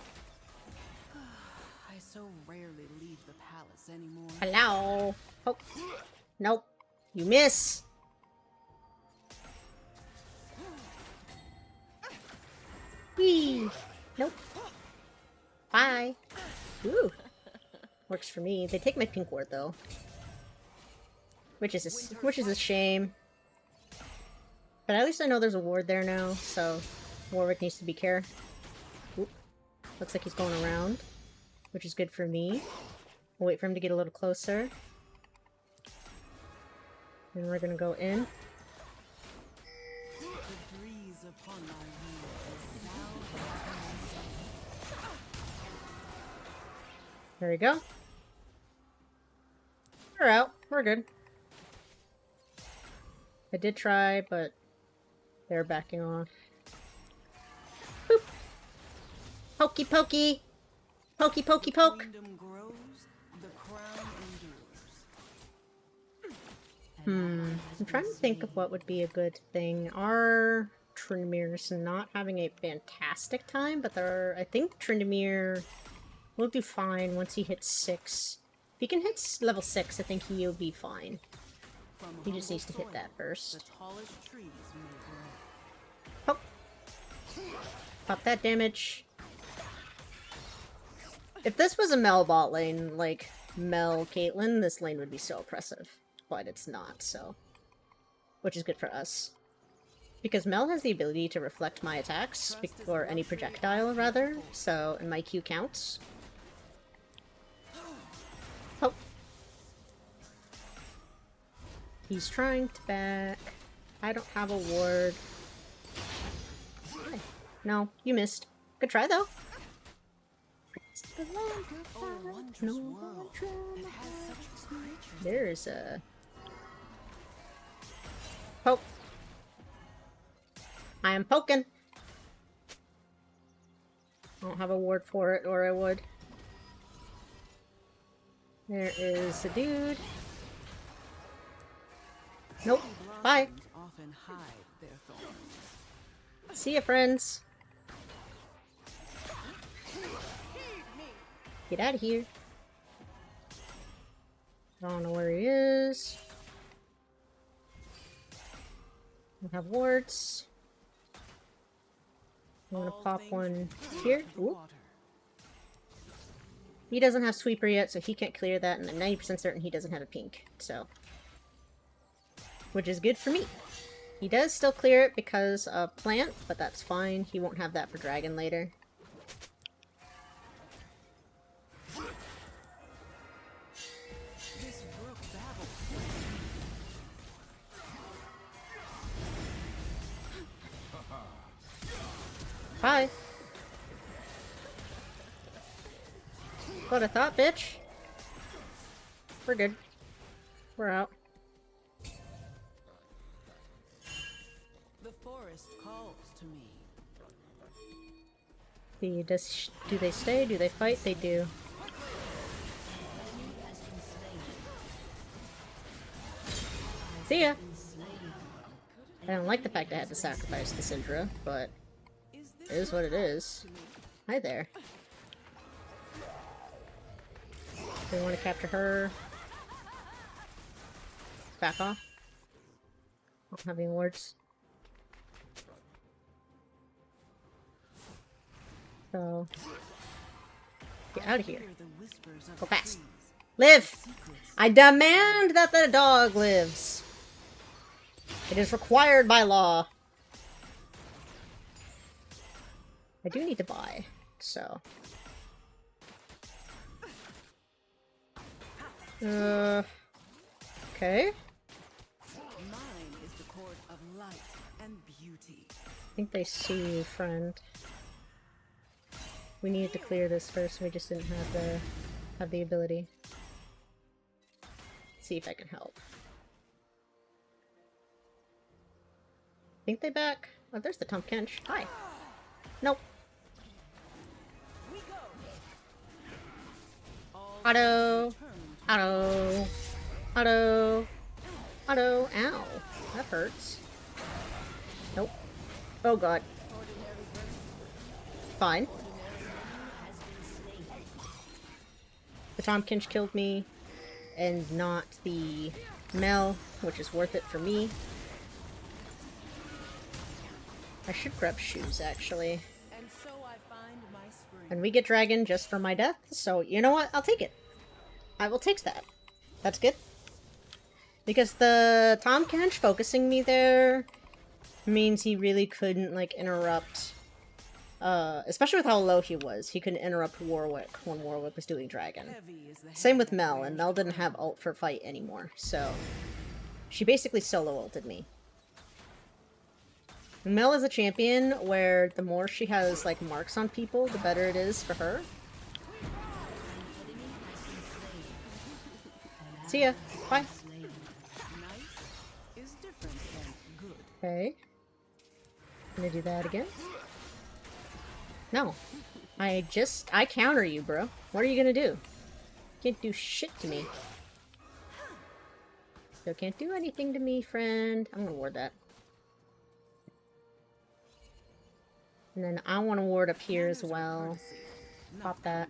I so rarely leave the palace anymore. Hello! Oh! Nope. You miss! Whee! Nope. Bye! Ooh! Works for me. They take my pink ward though. Which is a shame. But at least I know there's a ward there now, so Warwick needs to be careful. Oop. Looks like he's going around, which is good for me. We'll wait for him to get a little closer. And we're gonna go in. The breeze upon my wings. There we go. We're out. We're good. I did try, but they're backing off. Boop! Pokey pokey! Pokey pokey poke! Kingdom grows, the crown endures. I'm trying to think of what would be a good thing. Our Tryndamere not having a fantastic time, but I think Tryndamere will do fine once he hits 6. If he can hit level 6, I think he'll be fine. From He just humble needs to hit soil, that first. The tallest trees may grow. Pop! Pop that damage. If this was a Mel bot lane, like Mel Caitlyn, this lane would be so oppressive. But it's not, so. Which is good for us. Because Mel has the ability to reflect my attacks, or any projectile, rather, so, and my Q counts. Oh. He's trying to back. I don't have a ward. No, you missed. Good try, though. There's a... Poke. I am poking. I don't have a ward for it, or I would. There is a dude. Nope. Bye. Blossoms often hide their thorns. See ya, friends. Get out of here. I don't know where he is. I have wards. I'm gonna All pop things one flow here. to the Oop. water. He doesn't have sweeper yet, so he can't clear that, and I'm 90% certain he doesn't have a pink, so. Which is good for me. He does still clear it because of plant, but that's fine. He won't have that for dragon later. This brook babbles. Hi. What I thought, bitch. We're good. We're out. The forest calls to me. Do they stay? Do they fight? They do. See ya. I don't like the fact I had to sacrifice the Syndra, but it is what it is. Hi there. Do we want to capture her? Back off. I don't have any words. So, get out of here. Go fast. Live! I demand that the dog lives. It is required by law. I do need to buy, so. Okay. Mine is the court of light and beauty. I think they see you, friend. We needed to clear this first, we just didn't have the ability. See if I can help. Think they back? Oh, there's the Tom Kench. Hi. Nope. Auto. Auto. Auto. Auto. Ow. That hurts. Nope. Oh god. Fine. The Tom Kench killed me, and not the Mel, which is worth it for me. I should grab shoes, actually. And so I find my spring. And we get dragon just for my death, so you know what? I'll take it. I will take that. That's good. Because the Tom Kench focusing me there means he really couldn't, like, interrupt... especially with how low he was. He couldn't interrupt Warwick when Warwick was doing dragon. Heavy is the Same hand with that Mel, bears and Mel didn't have ult for fight anymore, so... She basically solo ulted me. Mel is a champion where the more she has, like, marks on people, the better it is for her. See ya. Bye. nice is different than good. Okay. Gonna do that again? No. I counter you, bro. What are you gonna do? Can't do shit to me. Still can't do anything to me, friend. I'm gonna ward that. And then I want to ward up here as well. Pop that.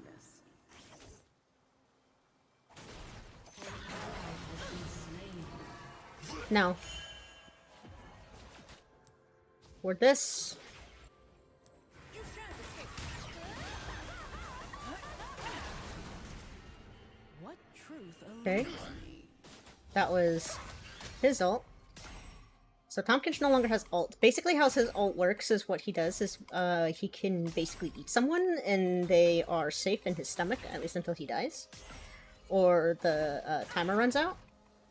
No. Ward this. What truth Okay. eludes me? That was his ult. So Tompkins no longer has ult. Basically how his ult works is what he does is he can basically eat someone and they are safe in his stomach, at least until he dies. Or the timer runs out.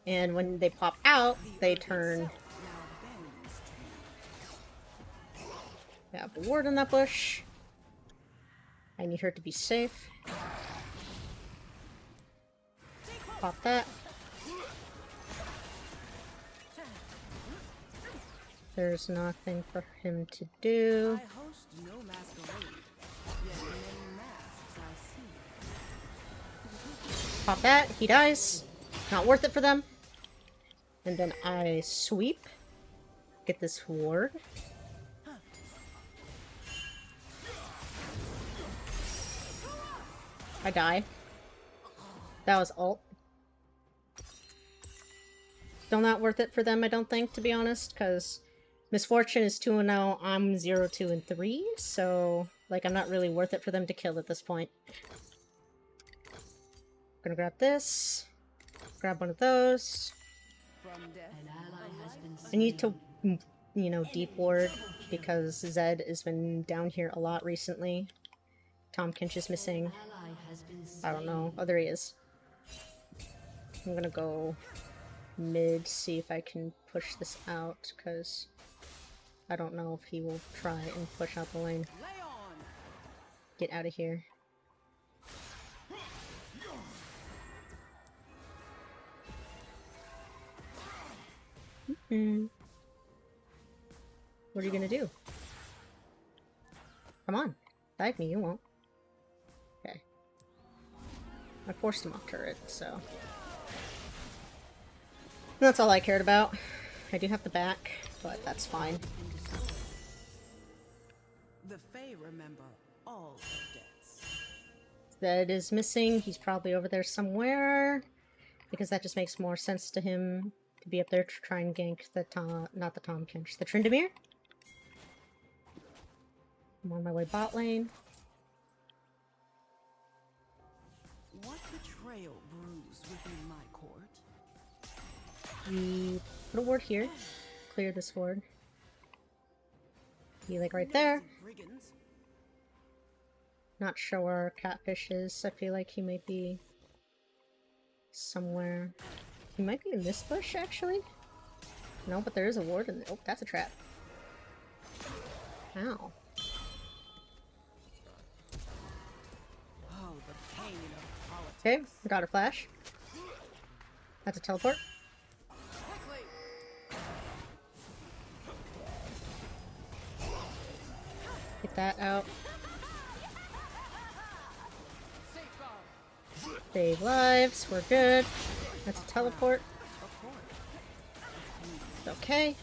And when they pop out, they turn... We have a ward in that bush. I need her to be safe. Pop that. There's nothing for him to do. I host no masquerade, yet many masks I see. Pop that. He dies. Not worth it for them. And then I sweep. Get this ward. I die. That was ult. Still not worth it for them, I don't think, to be honest, because Misfortune is 2-0, I'm 0, 2, and 3, so, like, I'm not really worth it for them to kill at this point. Gonna grab this. Grab one of those. From death, I need to, you know, deep ward, because Zed has been down here a lot recently. Tom Kinch is missing. I don't know. Oh, there he is. I'm gonna go mid, see if I can push this out, because I don't know if he will try and push out the lane. lay on. Get out of here. What are you gonna do? Come on. Dive me, you won't. Okay. I forced him off turret, so... That's all I cared about. I do have the back. but that's fine. The Fae remember all their debts. That is missing. He's probably over there somewhere, because that just makes more sense to him to be up there to try and gank the not the Tom Kench, the Tryndamere. I'm on my way bot lane. What betrayal brews within my court? We put a ward here. Clear this ward. Be like right there. Nosy brigands. Not sure where our catfish is. I feel like he might be somewhere. He might be in this bush, actually. No, but there is a ward in there. Oh, that's a trap. Ow. Oh, the pain of politics. Okay, we got a flash. That's a teleport. Quickly. Get that out. Save lives. We're good. That's a teleport. Okay.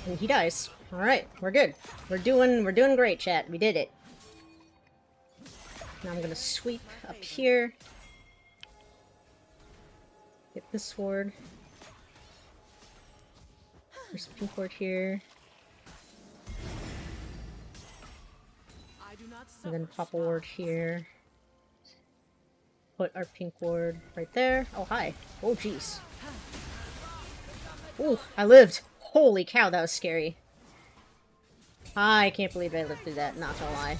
And he dies. Alright, we're good. We're doing great, chat. We did it. Now I'm gonna sweep up here. Get this sword. There's a pink ward here. I do not And then suffer pop a ward here. Put our pink ward right there. Oh, hi. Oh, jeez. Ooh, I lived. Holy cow, that was scary. I can't believe I lived through that, not gonna lie.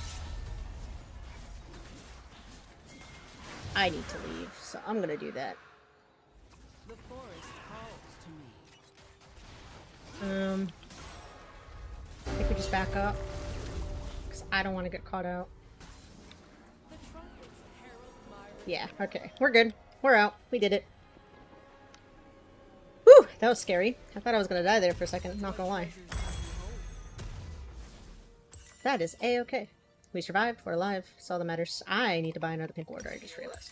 I need to leave, so I'm gonna do that. The forest calls to me. I think we just back up. Because I don't want to get caught out. The trumpets herald my Yeah, okay. We're good. We're out. We did it. Whew! That was scary. I thought I was gonna die there for a second, not gonna lie. treasures I behold. That is A-okay. We survived. We're alive. That's all that matters. I need to buy another pink ward, I just realized.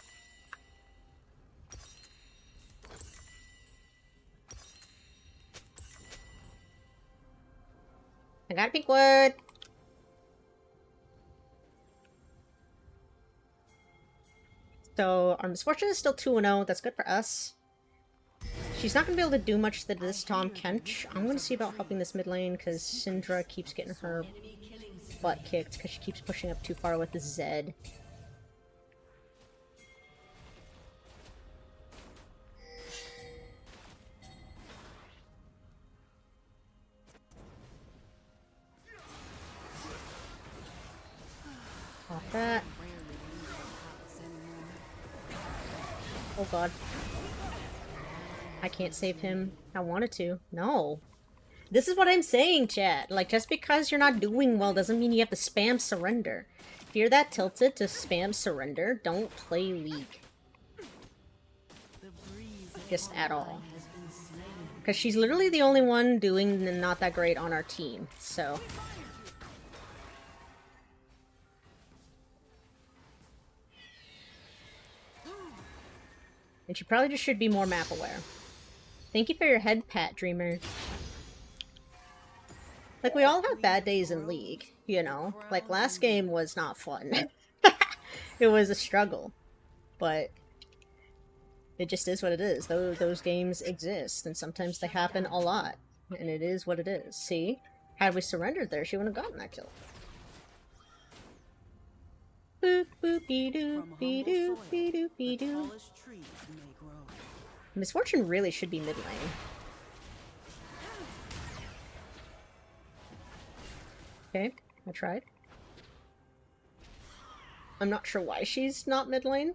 I got a pink wood. So our misfortune is still 2-0. That's good for us. She's not going to be able to do much to this Tom Kench. I'm going to see about helping this mid lane because Syndra keeps getting her butt kicked because she keeps pushing up too far with the Zed. Pop that. Oh god. I can't save him. I wanted to. No. This is what I'm saying, chat. Like, just because you're not doing well doesn't mean you have to spam surrender. If you're that tilted to spam surrender, don't play League. Just at all. Because she's literally the only one doing not that great on our team, so... And she probably just should be more map aware. Thank you for your head pat, Dreamer. Like, we all have bad days in League, you know? Like, last game was not fun. It was a struggle. But it just is what it is. Those games exist, and sometimes they happen a lot. And it is what it is. See? Had we surrendered there, she wouldn't have gotten that kill. Boop boop be doo From be humble doo soil, be doo be the doo. tallest trees may grow. Misfortune really should be mid lane. Okay, I tried. I'm not sure why she's not mid lane.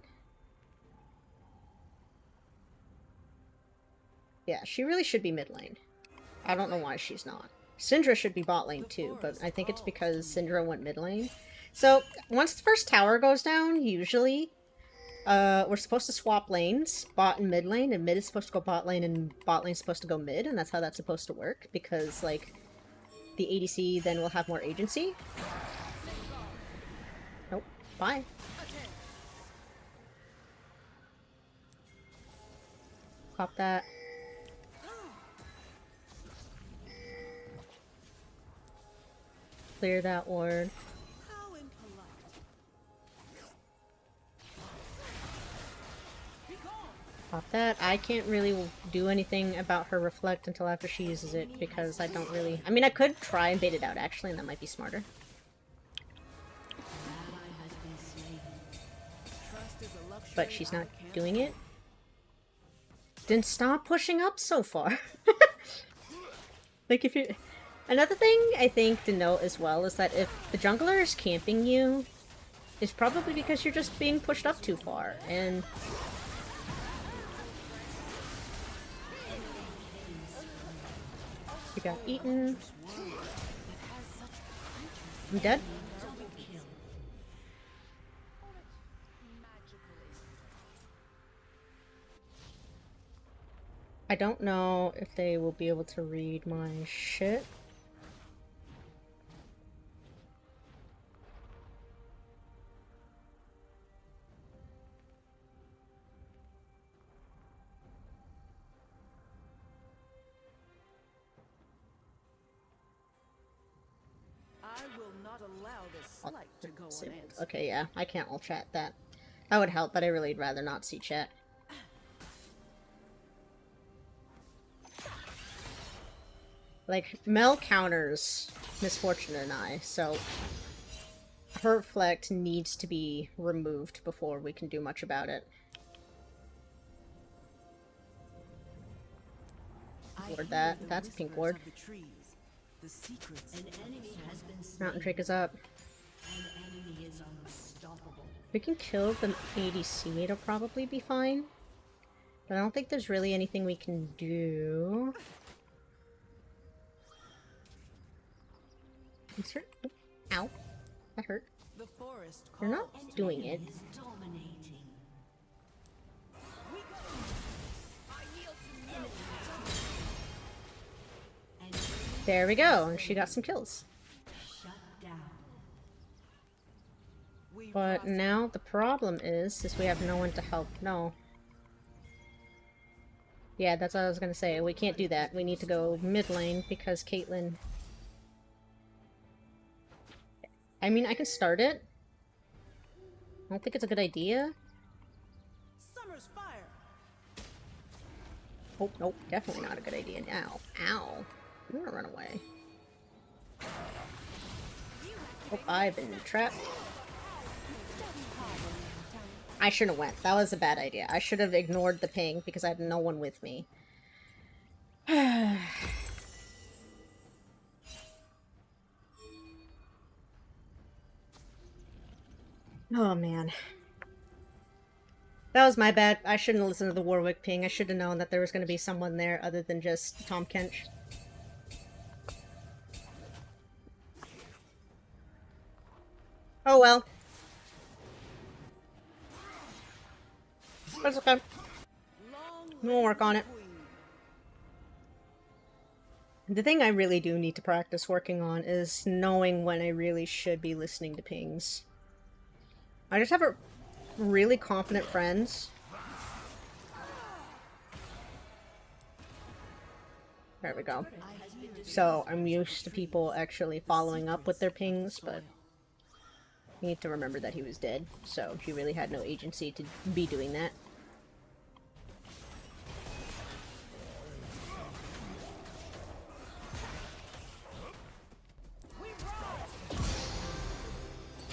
Yeah, she really should be mid lane. I don't know why she's not. Syndra should be bot lane too, but I think it's because Syndra went mid lane. So, once the first tower goes down, usually, we're supposed to swap lanes, bot and mid lane, and mid is supposed to go bot lane, and bot lane is supposed to go mid, and that's how that's supposed to work, because, like, the ADC then will have more agency. Nope. Bye. Pop that. Clear that ward. How impolite. Pop that. I can't really do anything about her reflect until after she uses it because I don't really... I mean, I could try and bait it out actually, and that might be smarter. But she's not doing it. Then stop pushing up so far. Like if you... Another thing I think to note as well is that if the jungler is camping you, it's probably because you're just being pushed up too far, and... You got eaten. I'm dead. I don't know if they will be able to read my shit. I will not allow this slight to go unanswered. Okay, yeah, I can't all chat that. That would help, but I really'd rather not see chat. Like, Mel counters Misfortune and I, so her reflect needs to be removed before we can do much about it. Ward that. That's a pink ward. The secrets. An enemy has been slain. Mountain Drake is up. An enemy is unstoppable. We can kill the ADC, it'll probably be fine. But I don't think there's really anything we can do. Insert. Ow. That hurt. The forest You're not doing it. Is dominating. There we go, and she got some kills. Shut down. But now the problem is we have no one to help. No. Yeah, that's what I was gonna say. We can't do that. We need to go mid lane because Caitlyn... I mean, I can start it. I don't think it's a good idea. Summer's fire. Oh, nope. Definitely not a good idea now. Ow. I'm gonna run away. Oh, I've been trapped. I shouldn't have went. That was a bad idea. I should have ignored the ping because I had no one with me. Oh, man. That was my bad. I shouldn't have listened to the Warwick ping. I should have known that there was going to be someone there other than just Tom Kench. Oh well. That's okay. We'll work on it. The thing I really do need to practice working on is knowing when I really should be listening to pings. I just have a really confident friends. There we go. So I'm used to people actually following up with their pings, but you need to remember that he was dead, so he really had no agency to be doing that.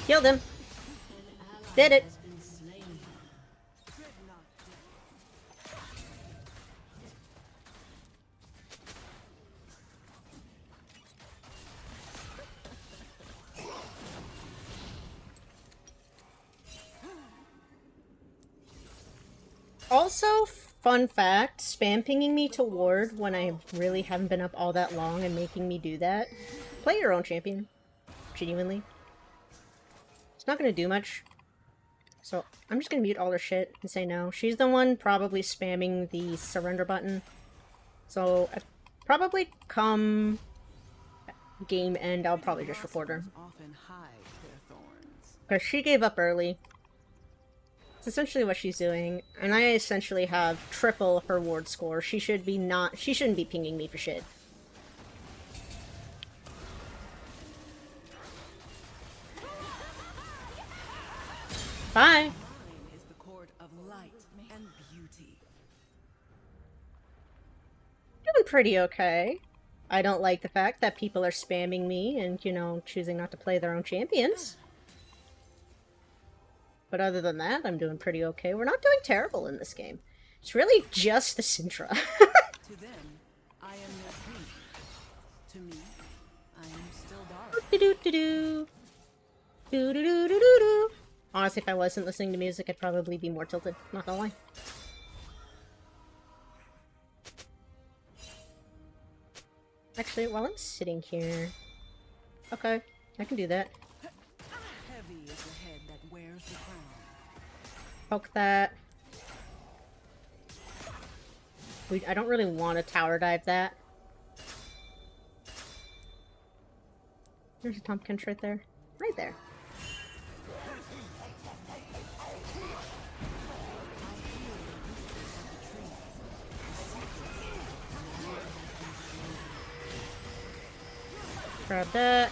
Killed him! Did it! Also, fun fact, spam pinging me to ward when I really haven't been up all that long and making me do that. Play your own champion. Genuinely. It's not gonna do much. So, I'm just gonna mute all her shit and say no. She's the one probably spamming the surrender button. So, I probably come game end, I'll probably just report her. Often hide their thorns. Because she gave up early. It's essentially what she's doing. And I essentially have triple her ward score. She shouldn't be pinging me for shit. Bye! Mine is the court of light and beauty. Doing pretty okay. I don't like the fact that people are spamming me and, you know, choosing not to play their own champions. But other than that, I'm doing pretty okay. We're not doing terrible in this game. It's really just the Syndra. To them, I am their queen. To me, I am still dark. Do-do-do-do. Do-do-do-do-do-do. Honestly, if I wasn't listening to music, I'd probably be more tilted. Not gonna lie. Actually, while I'm sitting here... Okay, I can do that. Heavy is the head that wears the crown. Poke that. I don't really want to tower dive that. There's a Tompkins right there. Right there. Grab that.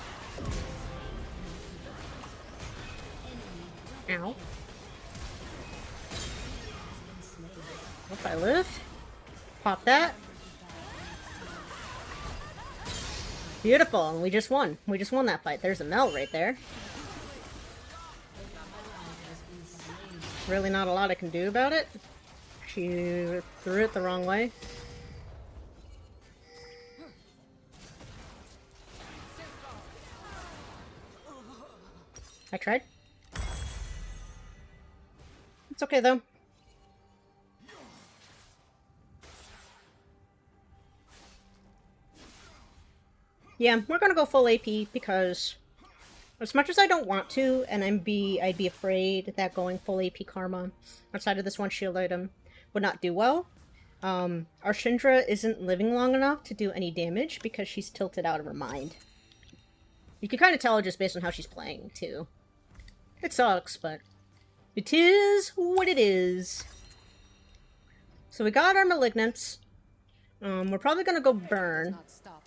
Ow. Hope I live. Pop that. Beautiful, and we just won. We just won that fight. There's a Mel right there. Really not a lot I can do about it. She threw it the wrong way. I tried. It's okay though. Yeah, we're gonna go full AP because as much as I don't want to, and I'd be afraid that going full AP Karma outside of this one shield item would not do well. Our Syndra isn't living long enough to do any damage because she's tilted out of her mind. You can kind of tell just based on how she's playing, too. It sucks, but it is what it is. So we got our Malignants. We're probably gonna go burn Not stop.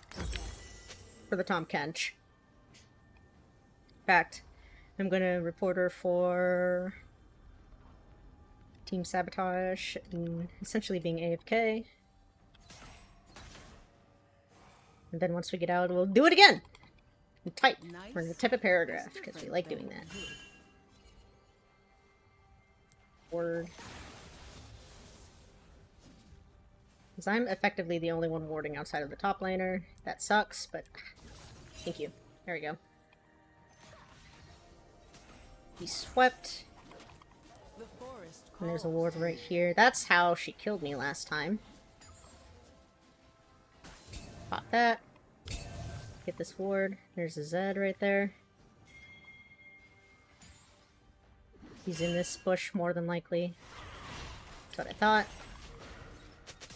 for the Tom Kench. In fact, I'm gonna report her for Team Sabotage and essentially being AFK. And then once we get out, we'll do it again! And type. We're gonna type a paragraph, because we like doing that. Word. Because I'm effectively the only one warding outside of the top laner. That sucks, but thank you. There we go. He's swept. The forest And there's a calls. ward right here. That's how she killed me last time. Pop that. Get this ward. There's a Zed right there. He's in this bush more than likely. That's what I thought.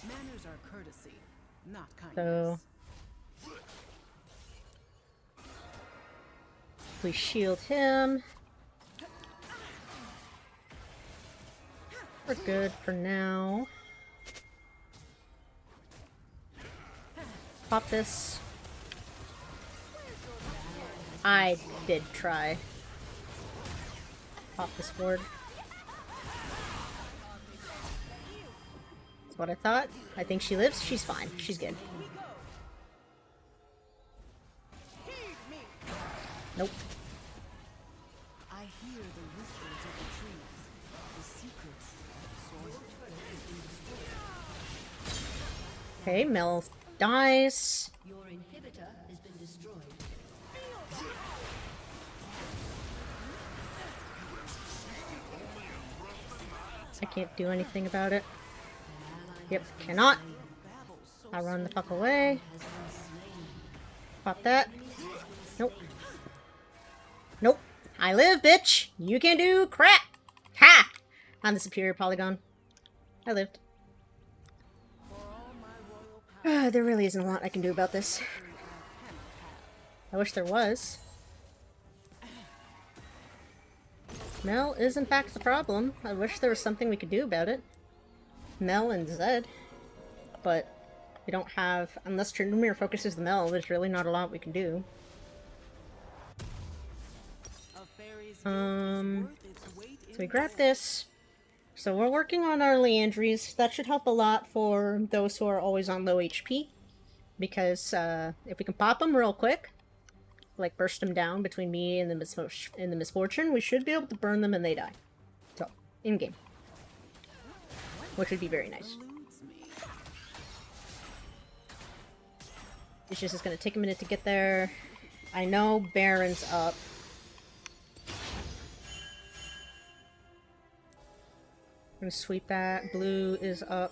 Manners are courtesy, not So kindness. we shield him. We're good for now. Pop this. I did try. Pop this ward. That's what I thought. I think she lives. She's fine. She's good. Nope. I hear the whispers of the trees, the secrets of the soil. Okay, Mel dies. Your inhibitor has been destroyed. I can't do anything about it. Yep, cannot. I'll run the fuck away. Pop that. Nope. Nope. I live, bitch! You can do crap! Ha! I'm the superior polygon. I lived. For all my royal power, There really isn't a lot I can do about this. I wish there was. Mel is in fact the problem. I wish there was something we could do about it. Mel and Zed. But we don't have... Unless Trindamir focuses the Mel, there's really not a lot we can do. So we grab this. So we're working on our Leandries. That should help a lot for those who are always on low HP. Because if we can pop them real quick, like burst them down between me and the Misfortune, we should be able to burn them and they die. So, in-game. Which would be very nice. It's just gonna take a minute to get there. I know Baron's up. I'm gonna sweep that. Blue is up.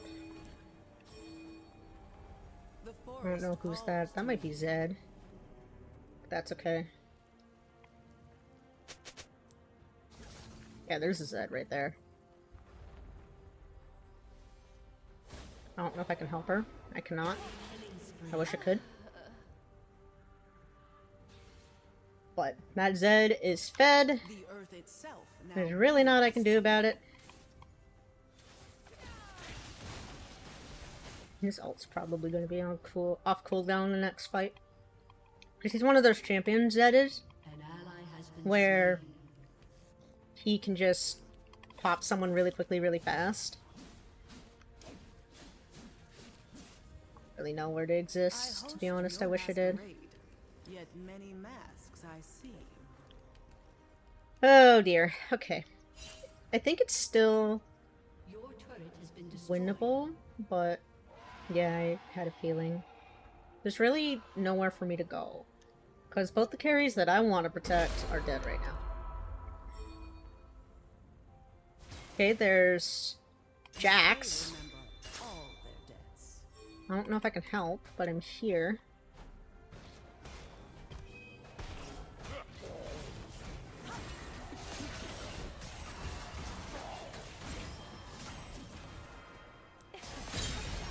I don't know who's that. That might be Zed. But that's okay. Yeah, there's a Zed right there. I don't know if I can help her. I cannot. I wish I could. But that Zed is fed. There's really not I can do about it. His ult's probably going to be on off cooldown in the next fight. Because he's one of those champions, Zed is, where he can just pop someone really quickly, really fast. Really know where to exist, to be honest. I wish I did. Yet many masks I see. Oh dear. Okay. I think it's still Your turret has been destroyed. winnable, but yeah, I had a feeling. There's really nowhere for me to go. Because both the carries that I want to protect are dead right now. Okay, there's Jax. All their debts. I don't know if I can help, but I'm here.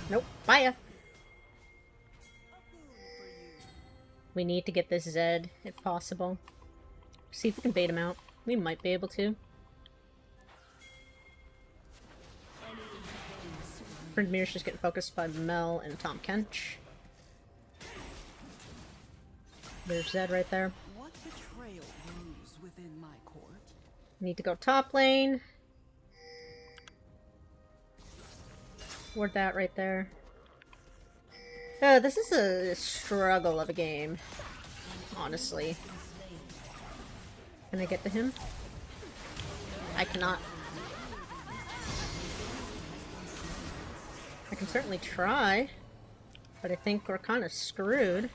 Nope, fire. We need to get this Zed, if possible. See if we can bait him out. We might be able to. Mir's just getting focused by Mel and Tom Kench. There's Zed right there. What betrayal brews within my court? Need to go top lane. Ward that right there. This is a struggle of a game. Honestly. Can I get to him? I cannot. I can certainly try. But I think we're kind of screwed.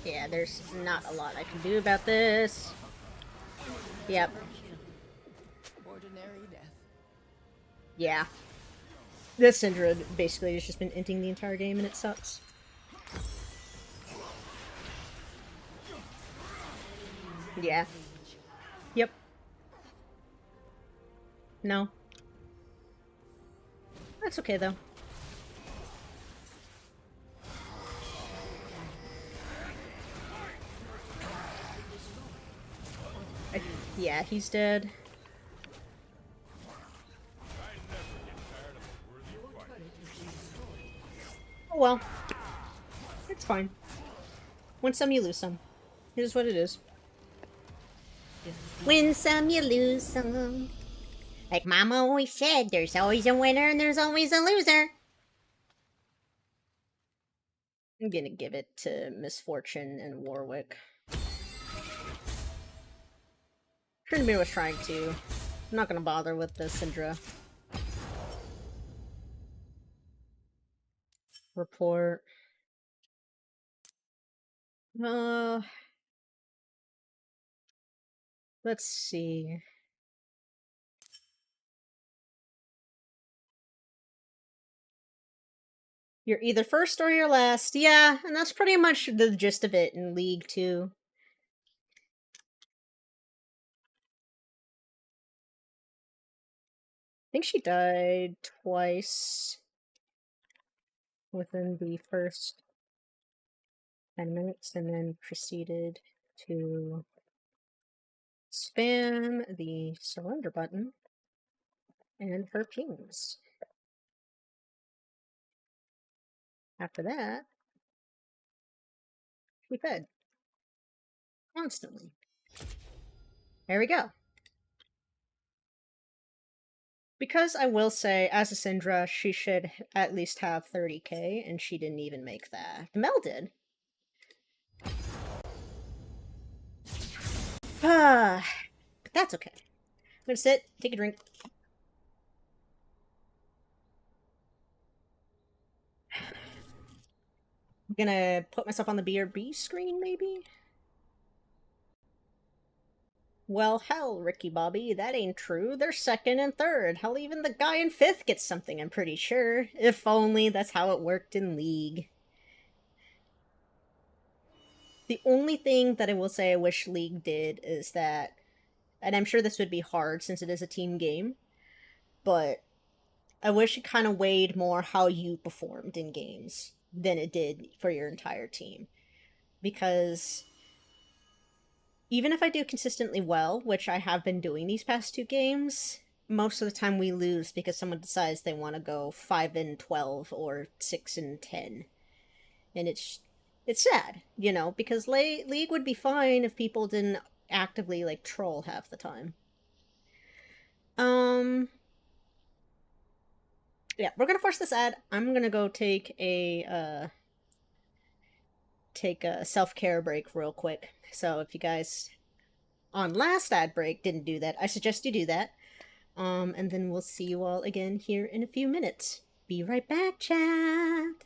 Yeah, there's not a lot I can do about this. Yep. Ordinary death. Yeah. This Syndra basically has just been inting the entire game and it sucks. Yeah. Yep. No. That's okay though. Yeah, he's dead. Oh well. It's fine. Win some, you lose some. Here's what it is. Win some, you lose some. Like Mama always said, there's always a winner and there's always a loser. I'm gonna give it to Misfortune and Warwick. Trinity was trying to. I'm not gonna bother with the Syndra. Report. Let's see. You're either first or you're last. Yeah, and that's pretty much the gist of it in League 2. I think she died twice within the first 10 minutes, and then proceeded to spam the surrender button and her pings. After that, she fed constantly. There we go. Because I will say, as a Syndra, she should at least have 30k, and she didn't even make that. Mel did. But that's okay. I'm gonna sit, take a drink. I'm gonna put myself on the BRB screen, maybe? Well, hell, Ricky Bobby, that ain't true. They're second and third. Hell, even the guy in fifth gets something, I'm pretty sure. If only that's how it worked in League. The only thing that I will say I wish League did is that, and I'm sure this would be hard since it is a team game, but I wish it kind of weighed more how you performed in games than it did for your entire team. Because even if I do consistently well, which I have been doing these past 2 games, most of the time we lose because someone decides they want to go 5 and 12 or 6 and 10. And it's sad, you know, because League would be fine if people didn't actively like troll half the time. Yeah, we're gonna force this ad. I'm gonna go take a self-care break real quick. So if you guys on last ad break didn't do that, I suggest you do that. And then we'll see you all again here in a few minutes. Be right back, chat!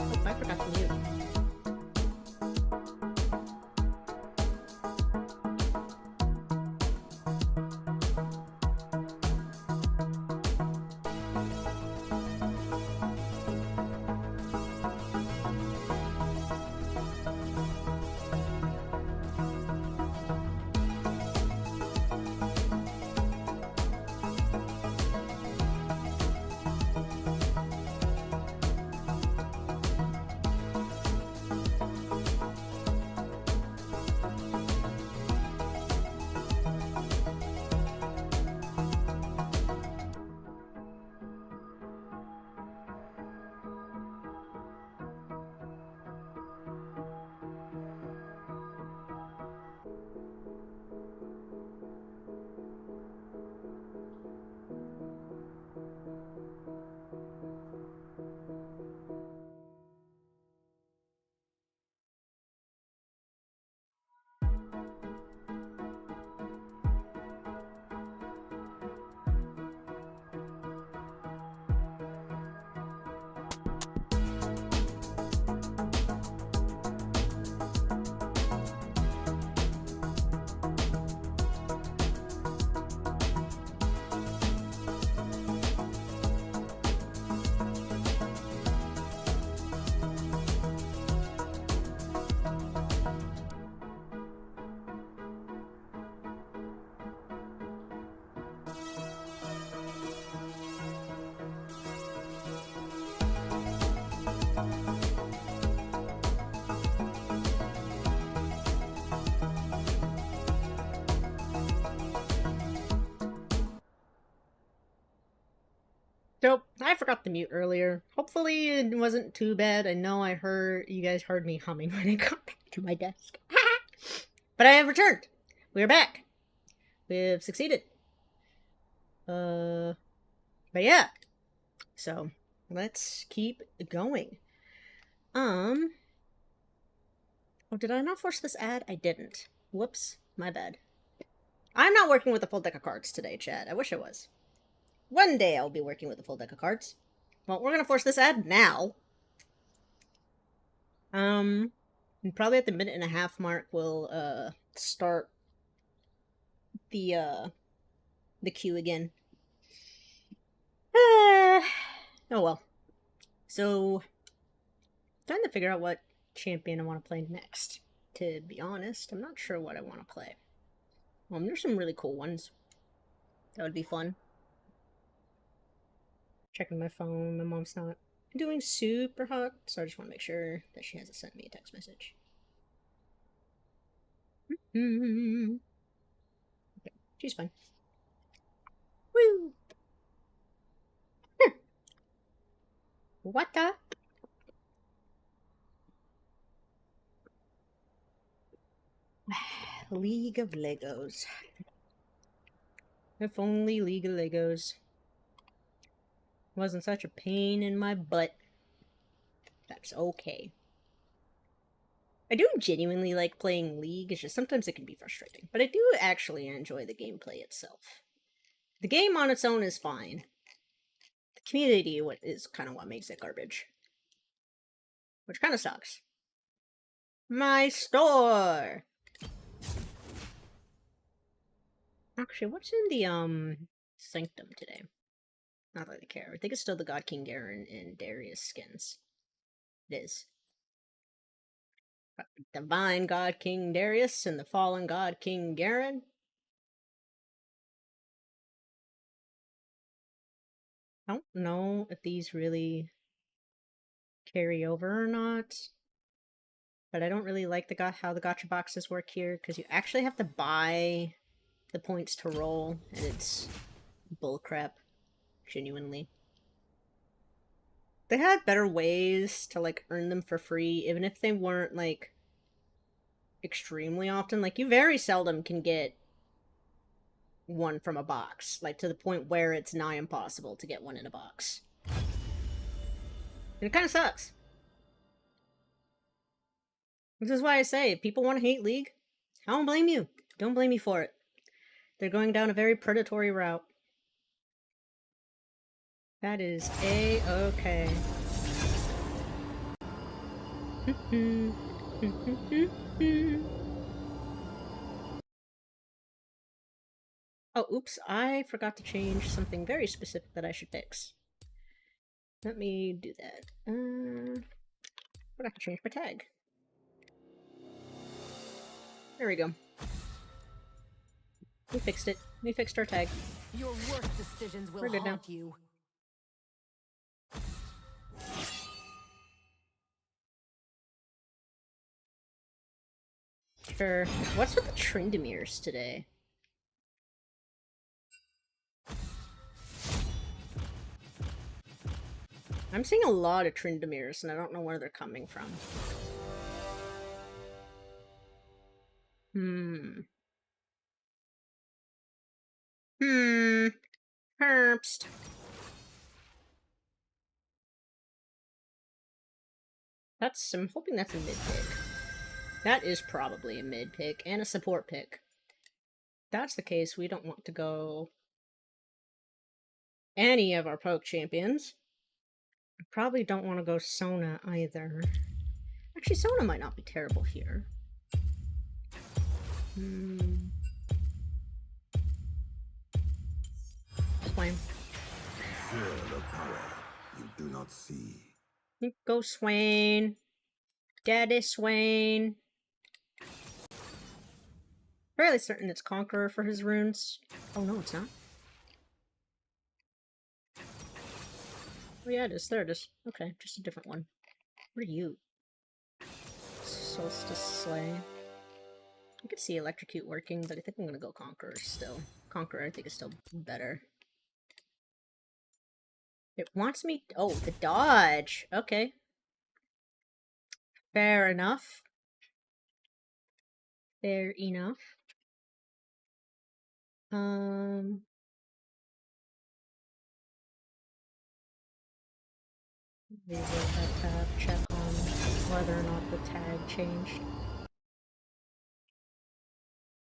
Oh, I forgot to mute. So, I forgot to mute earlier. Hopefully it wasn't too bad. I know you guys heard me humming when I got back to my desk. But I have returned. We're back. We've succeeded. But yeah. So, let's keep going. Oh, did I not force this ad? I didn't. Whoops, my bad. I'm not working with a full deck of cards today, Chad. I wish I was. One day I'll be working with a full deck of cards. Well, we're gonna force this ad now. And probably at the minute and a half mark, we'll start the queue again. Oh well. So, trying to figure out what champion I want to play next. To be honest, I'm not sure what I want to play. There's some really cool ones. That would be fun. Checking my phone. My mom's not doing super hot, so I just want to make sure that she hasn't sent me a text message. Okay, she's fine. Woo! What the? League of Legos. If only League of Legos wasn't such a pain in my butt. That's okay. I do genuinely like playing League, it's just sometimes it can be frustrating. But I do actually enjoy the gameplay itself. The game on its own is fine. The community is kind of what makes it garbage. Which kind of sucks. My store! Actually, what's in the, Sanctum today? Not that I care. I think it's still the God King Garen and Darius skins. It is. Divine God King Darius and the Fallen God King Garen. I don't know if these really carry over or not. But I don't really like how the gacha boxes work here, because you actually have to buy the points to roll, and it's bullcrap. Genuinely. They had better ways to, like, earn them for free, even if they weren't, like, extremely often. Like, you very seldom can get one from a box, like, to the point where it's nigh impossible to get one in a box. And it kind of sucks. This is why I say, if people want to hate League, I don't blame you. Don't blame me for it. They're going down a very predatory route. That is A-okay. Oh, oops, I forgot to change something very specific that I should fix. Let me do that. Forgot to change my tag. There we go. We fixed it. We fixed our tag. Your worst decisions will We're good now. haunt you. Sure. What's with the Tryndamirs today? I'm seeing a lot of Tryndamirs, and I don't know where they're coming from. Herbst. I'm hoping that's a mid pick. That is probably a mid pick and a support pick. If that's the case, we don't want to go any of our poke champions. I probably don't want to go Sona either. Actually, Sona might not be terrible here. Swain. Fear the power you do not see. Go Swain. Daddy Swain. Fairly certain it's Conqueror for his runes. Oh no, it's not. Oh yeah, it is. There it is. Okay, just a different one. What are you? Solstice Slay. I could see Electrocute working, but I think I'm gonna go Conqueror still. Conqueror I think is still better. It wants me... Oh, the dodge. Okay. Fair enough. Fair enough. Reload that tab, check on whether or not the tag changed.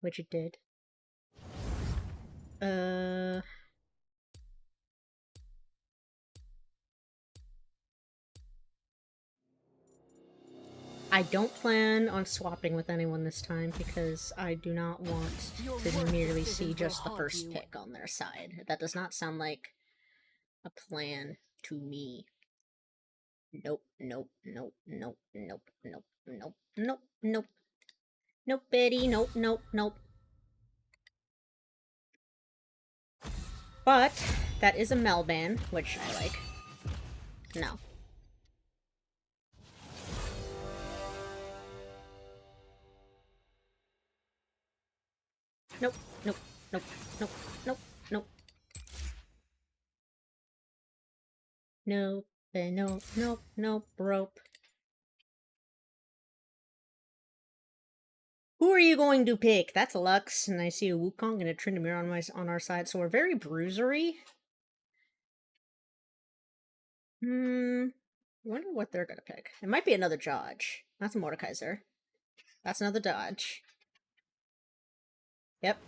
Which it did. I don't plan on swapping with anyone this time because I do not want to merely see just the first pick on their side. That does not sound like a plan to me. Nope, nope, nope, nope, nope, nope, nope, nope, nope. Nope, Betty, nope, nope, nope. But that is a Melban, which I like. No. Nope, nope, nope, nope, nope, nope. Nope, nope, nope, nope, rope. Who are you going to pick? That's a Lux, and I see a Wukong and a Tryndamere on our side, so we're very bruisery. I wonder what they're gonna pick. It might be another dodge. That's a Mordekaiser. That's another dodge. Yep.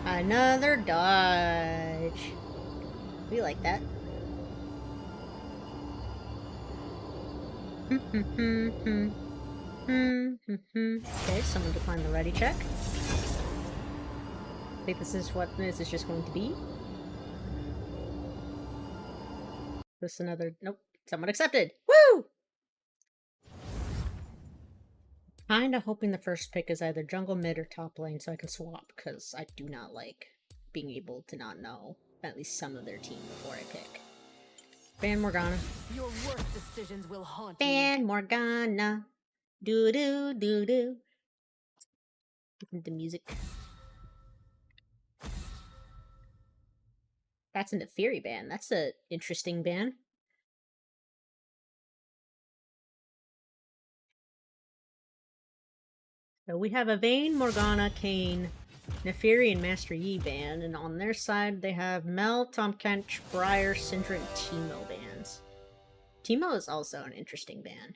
Another dodge. We like that. Okay, someone declined the ready check. I think this is what this is just going to be. This another... Nope. Someone accepted! Woo! Kinda hoping the first pick is either jungle, mid, or top lane so I can swap, because I do not like being able to not know at least some of their team before I pick. Ban Morgana. Your worst decisions will haunt you. Ban Morgana. Do-do-do-do. The music. That's an Fury ban. That's an interesting ban. So we have a Vayne, Morgana, Kayn, Neferi, and Master Yi ban, and on their side they have Mel, Tahm Kench, Briar, Syndra, and Teemo bans. Teemo is also an interesting ban.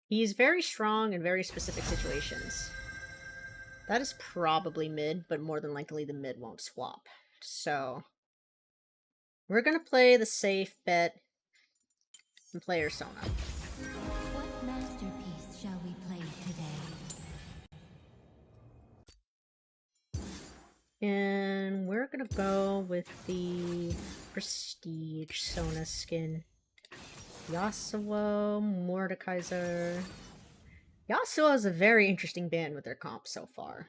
He's very strong in very specific situations. That is probably mid, but more than likely the mid won't swap. So we're gonna play the safe bet and play Ursona. What masterpiece shall we play today? And we're gonna go with the Prestige Sona skin. Yasuo, Mordekaiser. Yasuo is a very interesting band with their comp so far.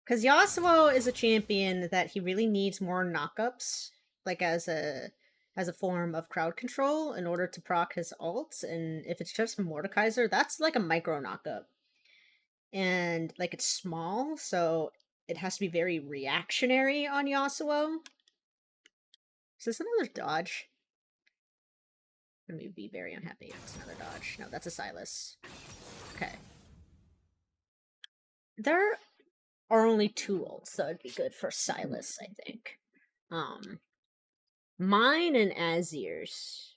Because Yasuo is a champion that he really needs more knockups, like as a form of crowd control in order to proc his ults, and if it's just Mordekaiser, that's like a micro knockup. And like it's small, so it has to be very reactionary on Yasuo. Is this another dodge? I'm gonna be very unhappy if it's another dodge. No, that's a Silas. Okay. There are only 2 ults, so it'd be good for Silas, I think. Mine and Azir's.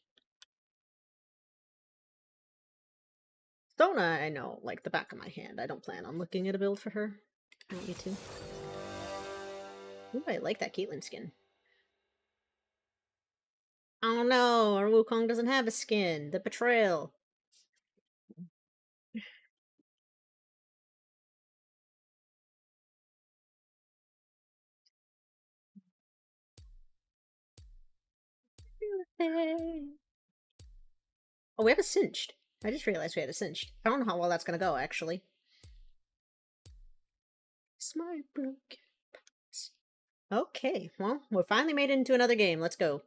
Sona, I know, like the back of my hand. I don't plan on looking at a build for her. I don't need to. Ooh, I like that Caitlyn skin. Oh no, our Wukong doesn't have a skin. The betrayal. Oh, we have a cinched. I just realized we had a cinched. I don't know how well that's gonna go, actually. Smart broke. Okay, well, we finally made it into another game. Let's go.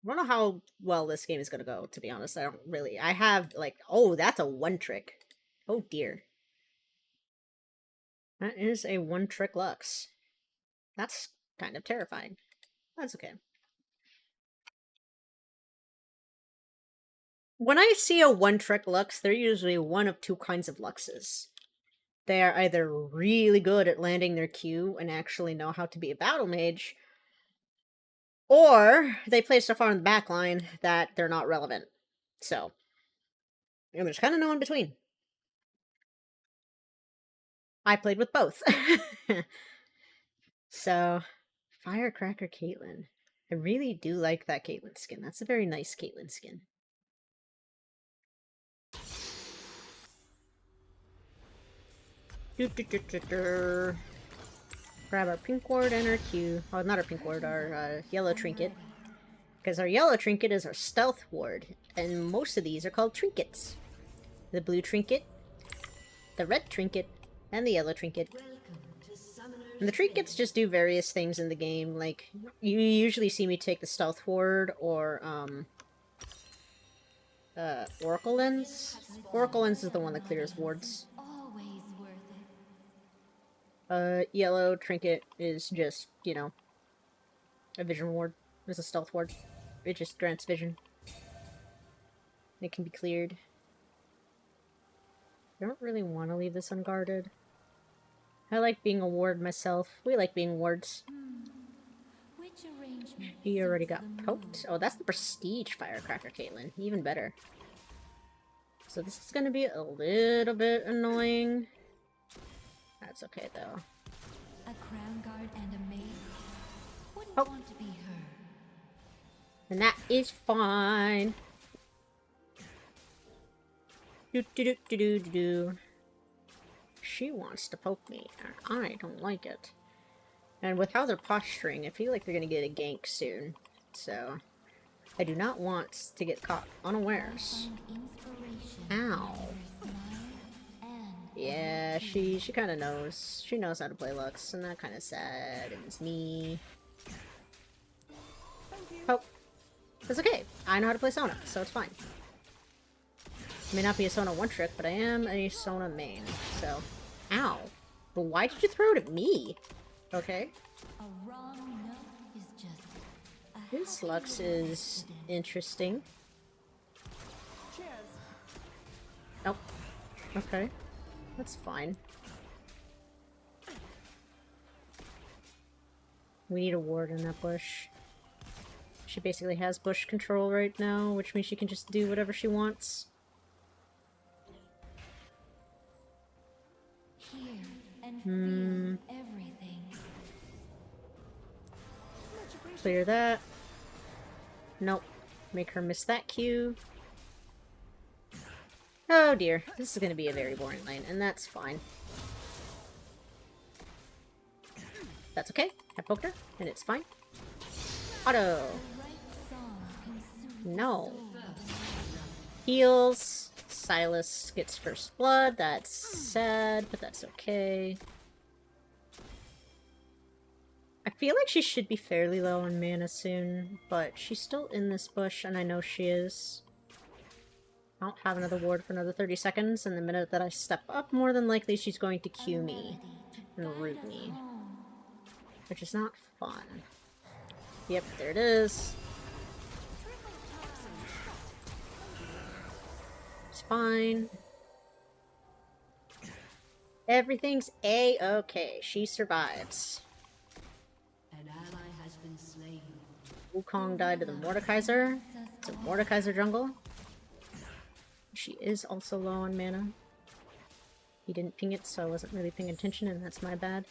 I don't know how well this game is gonna go, to be honest. I don't really. I have, like, oh, that's a one trick. Oh dear. That is a one trick Lux. That's kind of terrifying. That's okay. When I see a one trick Lux, they're usually one of two kinds of Luxes. They are either really good at landing their Q and actually know how to be a battle mage, or they play so far in the back line that they're not relevant. So, and there's kind of no in between. I played with both. So, Firecracker Caitlyn. I really do like that Caitlyn skin. That's a very nice Caitlyn skin. Grab our pink ward and our Q. Oh, not our pink ward, our yellow trinket. Because our yellow trinket is our stealth ward, and most of these are called trinkets. The blue trinket, the red trinket, and the yellow trinket. And the trinkets just do various things in the game. Like, you usually see me take the stealth ward or, Oracle Lens. Oracle Lens is the one that clears wards. Always worth it. Yellow trinket is just, you know, a vision ward. It's a stealth ward. It just grants vision. It can be cleared. I don't really want to leave this unguarded. I like being a ward myself. We like being wards. Which arrangement He already got suits the poked. Oh, that's the prestige Firecracker Caitlyn. Even better. So this is gonna be a little bit annoying. That's okay though. A crown guard and a maid wouldn't Oh. want to be her. And that is fine. Do do do do do do do. She wants to poke me, and I don't like it. And with how they're posturing, I feel like they're gonna get a gank soon. So I do not want to get caught unawares. Find inspiration Ow. in every smile and Yeah, she kind of knows. She knows how to play Lux, and that kind of saddens me. Oh, that's okay. I know how to play Sona, so it's fine. I may not be a Sona one trick, but I am a Sona main. So, ow. But why did you throw it at me? Okay. a wrong note is just a This Lux is interesting. Oh, okay. That's fine. We need a ward in that bush. She basically has bush control right now, which means she can just do whatever she wants. hear and feel everything. Clear that. Nope. Make her miss that Q. Oh dear. This is going to be a very boring lane, and that's fine. That's okay. I poked her, and it's fine. Auto. Right song can soothe No. Heals. Silas gets first blood. That's sad, but that's okay. I feel like she should be fairly low on mana soon, but she's still in this bush, and I know she is. I don't have another ward for another 30 seconds, and the minute that I step up, more than likely she's going to Q me and root me. Which is not fun. Yep, there it is. It's fine. Everything's A-okay. She survives. An ally has been slain. Wukong died to the Mordekaiser. It's a Mordekaiser jungle. She is also low on mana. He didn't ping it, so I wasn't really paying attention, and that's my bad.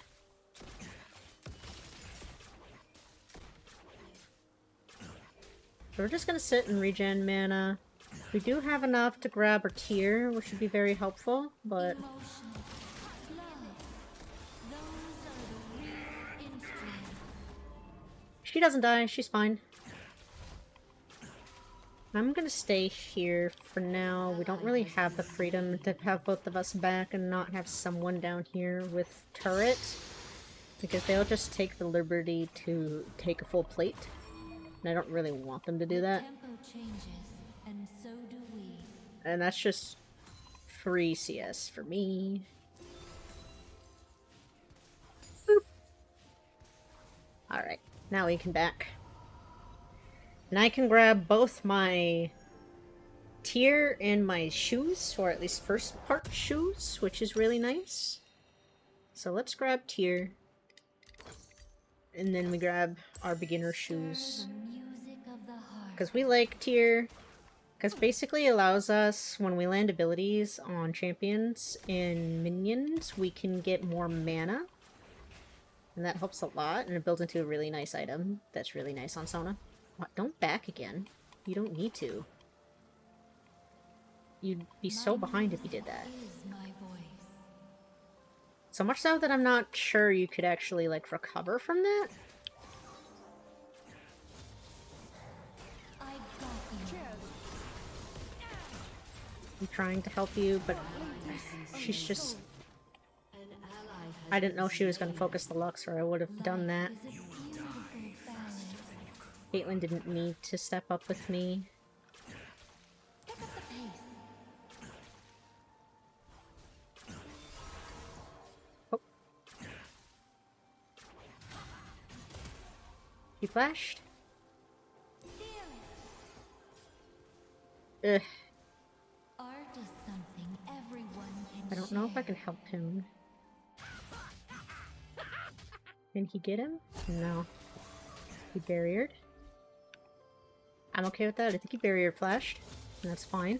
So we're just gonna sit and regen mana. We do have enough to grab our tier, which would be very helpful, but emotion, love. Those are the real instruments. she doesn't die. She's fine. I'm gonna stay here for now. We don't really have the freedom to have both of us back and not have someone down here with turret, because they'll just take the liberty to take a full plate. And I don't really want them to do The that. tempo changes, and so do we. And that's just free CS for me. Alright, now we can back. And I can grab both my tier and my shoes, or at least first part shoes, which is really nice. So let's grab tier. And then we grab our beginner shoes. The music of the heart. Because we like tier. Because basically allows us, when we land abilities on champions and minions, we can get more mana. And that helps a lot, and it builds into a really nice item that's really nice on Sona. What? Don't back again. You don't need to. You'd be so behind if you did that. Is my voice. So much so that I'm not sure you could actually, like, recover from that. I've got you. I'm trying to help you, but she's just... An ally has I didn't know she was going to focus the Lux, or I would have done that. Is a beautiful balance. Caitlyn didn't need to step up with me. Pick up the pace. Oh. She flashed? Ugh. Art is something everyone can I don't know if I can help him. Can he get him? No. He barriered. I'm okay with that. I think he barrier flashed. And that's fine.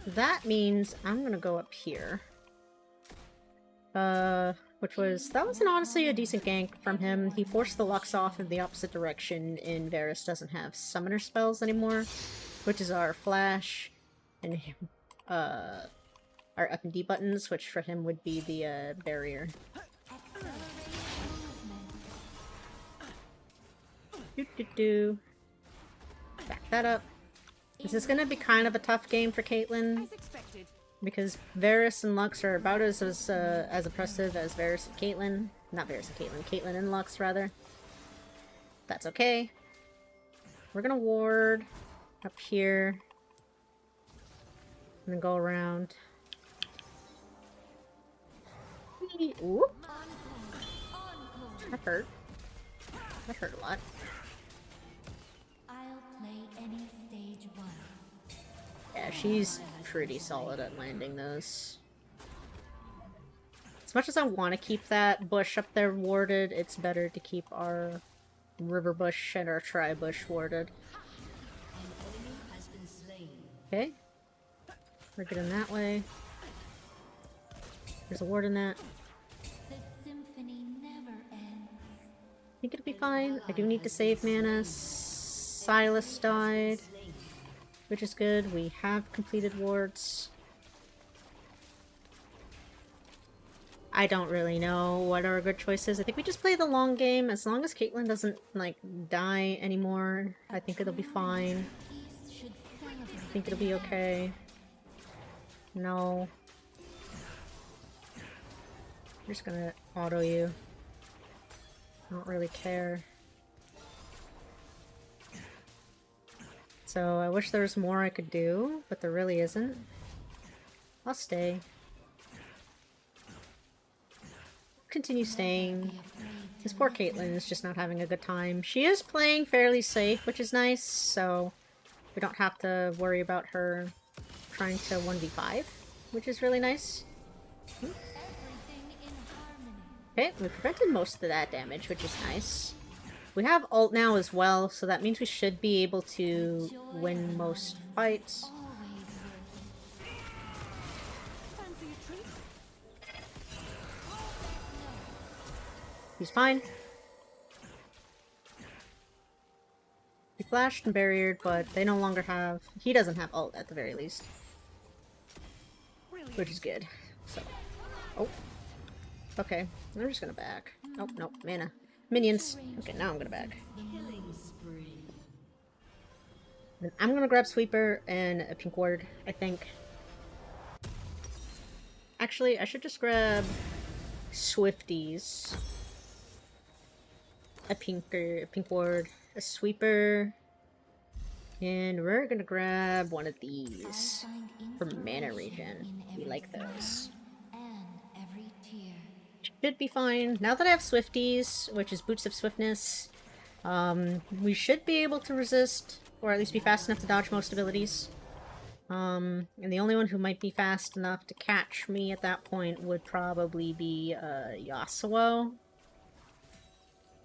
That means I'm gonna go up here. That was honestly a decent gank from him. He forced the Lux off in the opposite direction, and Varus doesn't have summoner spells anymore, which is our flash, and our up and D buttons, which for him would be the barrier. Do. Back that up. This is gonna be kind of a tough game for Caitlyn, As expected. because Varus and Lux are about as oppressive as Varus and Caitlyn. Not Varus and Caitlyn. Caitlyn and Lux, rather. That's okay. We're gonna ward up here. And then go around. Ooh, that hurt. That hurt a lot. I'll play any stage once. Yeah, she's pretty solid at landing those. As much as I want to keep that bush up there warded, it's better to keep our river bush and our tri-bush warded. an enemy has been slain. Okay. We're good in that way. There's a ward in that. The symphony never ends. I think it'll be fine. I do need to save mana. Silas died, which is good. We have completed wards. I don't really know what our good choice is. I think we just play the long game. As long as Caitlyn doesn't, like, die anymore, I think it'll be fine. Peace should I celebrate. think it'll be okay. No. I'm just gonna auto you. I don't really care. So I wish there was more I could do, but there really isn't. I'll stay. Continue staying. This poor Caitlyn is just not having a good time. She is playing fairly safe, which is nice, so we don't have to worry about her trying to 1v5, which is really nice. Everything in harmony. Okay, we prevented most of that damage, which is nice. We have ult now as well, so that means we should be able to win most fights. Always worth it. Fancy a treat? He's fine. He flashed and barriered, but they no longer have... He doesn't have ult at the very least, which is good. So, oh, okay. I'm just gonna back. Oh no, mana, minions. Okay, now I'm gonna back. Killing spree. And I'm gonna grab Sweeper and a pink ward, I think. Actually, I should just grab Swifties. a pink ward, a sweeper, and we're gonna grab one of these for mana regen. We like those. And every tear. Should be fine. Now that I have Swifties, which is Boots of Swiftness, we should be able to resist, or at least be fast enough to dodge most abilities. And the only one who might be fast enough to catch me at that point would probably be, Yasuo.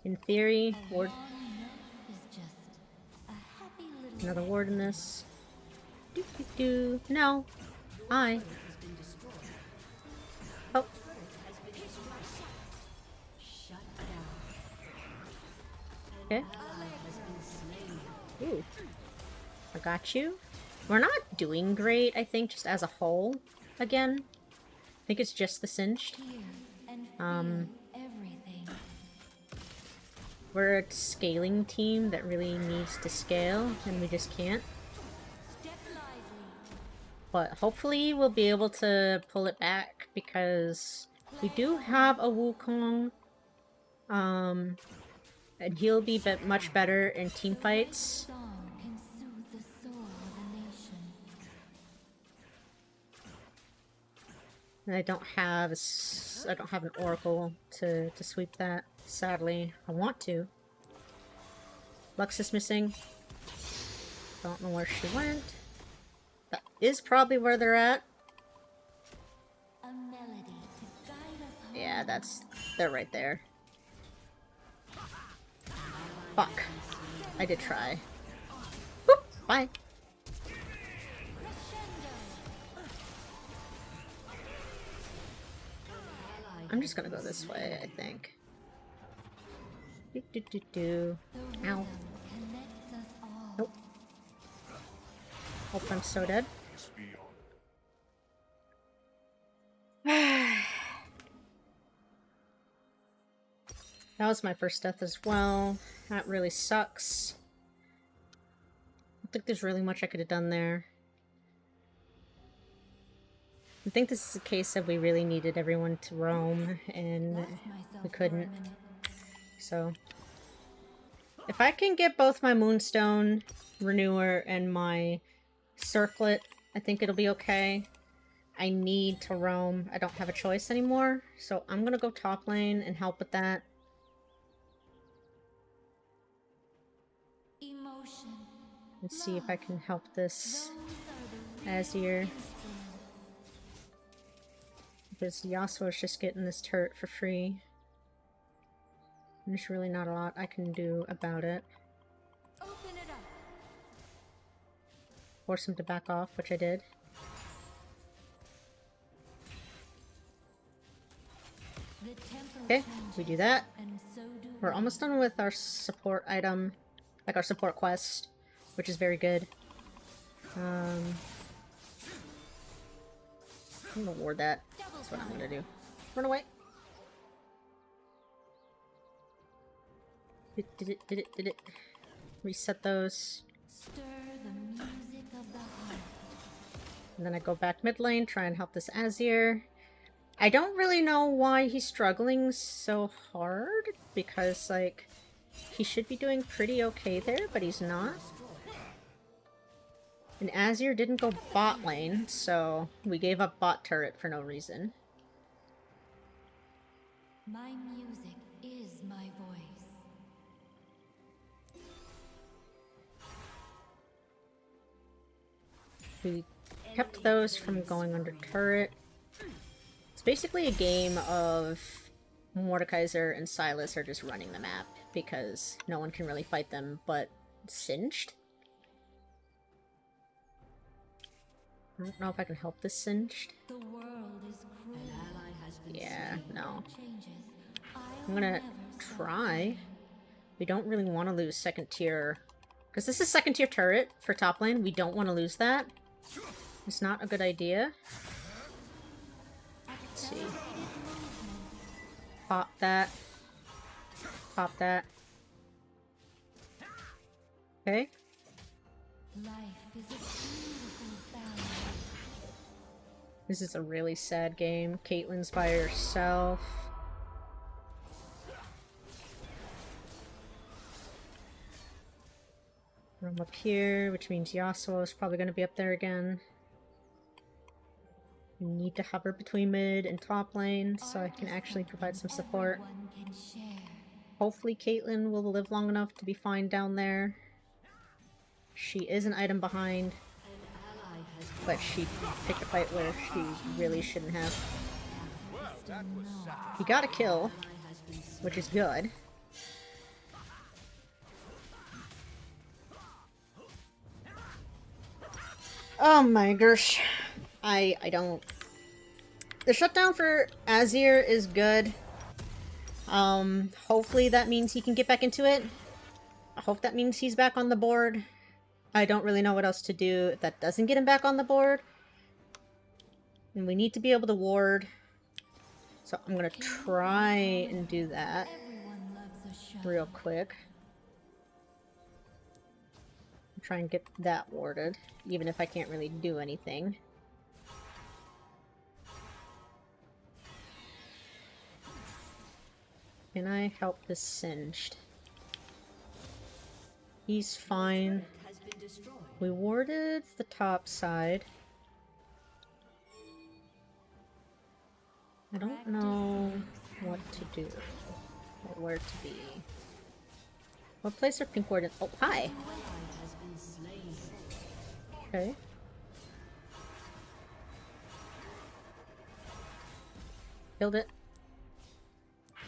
In theory, ward. Is just a happy little Another ward in this. No. I. Oh. Okay. Ooh. I got you. We're not doing great, I think, just as a whole, again. I think it's just the Singed. tear and feel everything. We're a scaling team that really needs to scale, and we just can't. Step lively. But hopefully we'll be able to pull it back, because we do have a Wukong. And he'll be much better in team fights. Song can soothe the soul of a nation. And I don't have an Oracle to sweep that, sadly. I want to. Lux is missing. Don't know where she went. That is probably where they're at. A melody to guide us home. Yeah, they're right there. Fuck. I did try. Whoop! Bye. I'm just gonna go this way, I think. Do do do do. The Ow. rhythm connects us all. Nope. Hope I'm so dead. That was my first death as well. That really sucks. I don't think there's really much I could have done there. I think this is a case of we really needed everyone to roam, and Lost myself we for a couldn't. minute. So, if I can get both my Moonstone Renewer and my Circlet, I think it'll be okay. I need to roam. I don't have a choice anymore, so I'm gonna go top lane and help with that. Emotion. Let's see if I can help this Those are the Azir. instruments. Because Yasuo's just getting this turret for free. And there's really not a lot I can do about it. Open it up. Force him to back off, which I did. The tempo Okay, we do that. and so do We're almost done with our support item, like our support quest, which is very good. I'm gonna ward that. That's what I'm gonna do. Run away. Did it. Reset those. stir the music of the heart. And then I go back mid lane, try and help this Azir. I don't really know why he's struggling so hard, because, like, he should be doing pretty okay there, but he's not. And Azir didn't go bot lane, so we gave up bot turret for no reason. My music is my voice. We kept those from going under turret. It's basically a game of Mordekaiser and Silas are just running the map, because no one can really fight them but Singed. I don't know if I can help this Singed. The world is cruel. Yeah, no. Changes. I'm gonna try. We don't really want to lose second tier. Because this is second tier turret for top lane. We don't want to lose that. It's not a good idea. Let's see. Pop that. Pop that. Okay. Life is a beautiful balance. This is a really sad game. Caitlyn's by herself. I'm up here, which means Yasuo is probably going to be up there again. Need to hover between mid and top lane so I can actually provide some support. Everyone can share. Hopefully Caitlyn will live long enough to be fine down there. She is an item behind, but she picked a fight where she really shouldn't have. He got a kill, which is good. Oh my gosh. I don't... The shutdown for Azir is good. Hopefully that means he can get back into it. I hope that means he's back on the board. I don't really know what else to do if that doesn't get him back on the board. And we need to be able to ward. So I'm gonna try and do that Everyone loves a show. real quick. Try and get that warded, even if I can't really do anything. Can I help this Singed? He's fine. Has been destroyed. We warded the top side. I don't know what to do. Or where to be. What place are pink warded? Oh, hi! Has been slain. Okay. Killed it.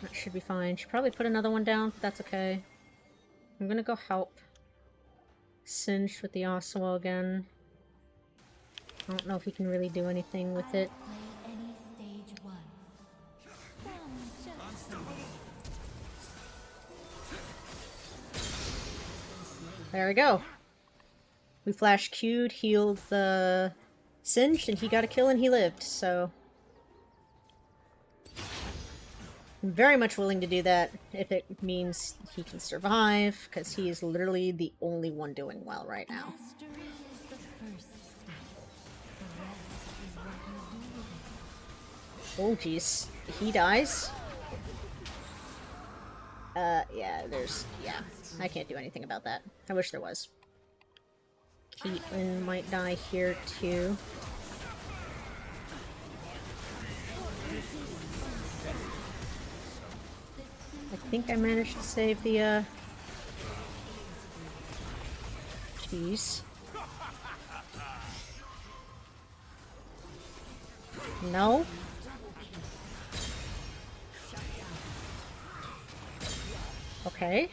That should be fine. Should probably put another one down, but that's okay. I'm gonna go help Singed with the Yasuo again. I don't know if he can really do anything with it. Play any stage once. Some just There we go. We flash Q'd, healed the Singed, and he got a kill and he lived, so... I'm very much willing to do that if it means he can survive, because he is literally the only one doing well right now. mastery is the first step. The rest is what you do with it. Oh jeez. He dies? Yeah, yeah. I can't do anything about that. I wish there was. Caitlyn might die here too. I think I managed to save the, Jeez. No? Okay.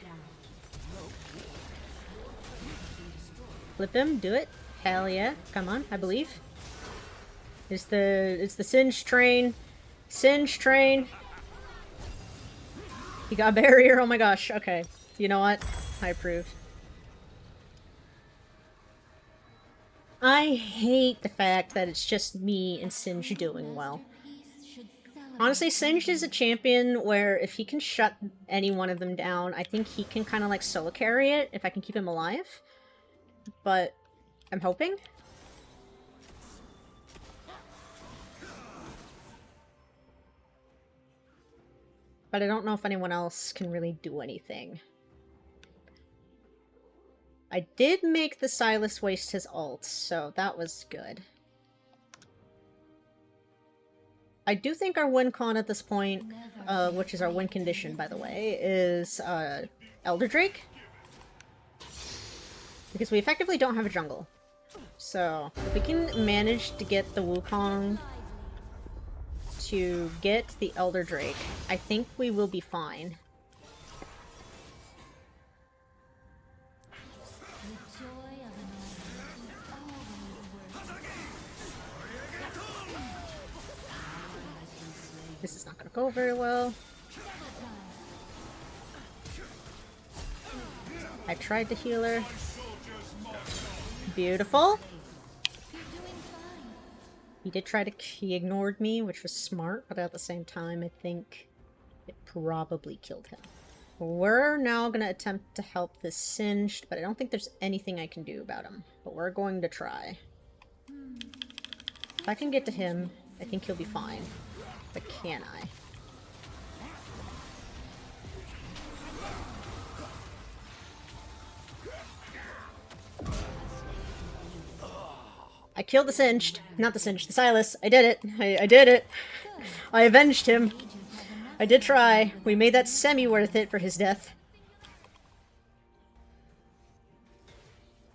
Flip him, do it. Hell yeah. Come on, I believe. It's the Singe train. Singe train. He got a barrier, oh my gosh. Okay. You know what? I approve. I hate the fact that it's just me and Singe doing well. Masterpiece should celebrate. Honestly, Singe is a champion where if he can shut any one of them down, I think he can kind of like solo carry it if I can keep him alive. But I'm hoping. But I don't know if anyone else can really do anything. I did make the Silas waste his ult, so that was good. I do think our win con at this point, which is our win condition, by the way, is Elder Drake. Because we effectively don't have a jungle. So, if we can manage to get the Wukong to get the Elder Drake, I think we will be fine. The joy of an audience is always worth This is not gonna go very well. I tried to heal her. Beautiful. He did try to... He ignored me, which was smart, but at the same time, I think it probably killed him. We're now going to attempt to help this Singed, but I don't think there's anything I can do about him. But we're going to try. If I can get to him, I think he'll be fine. But can I? killed the Singed. Not the Singed, the Silas. I did it. I did it. I avenged him. I did try. We made that semi-worth it for his death.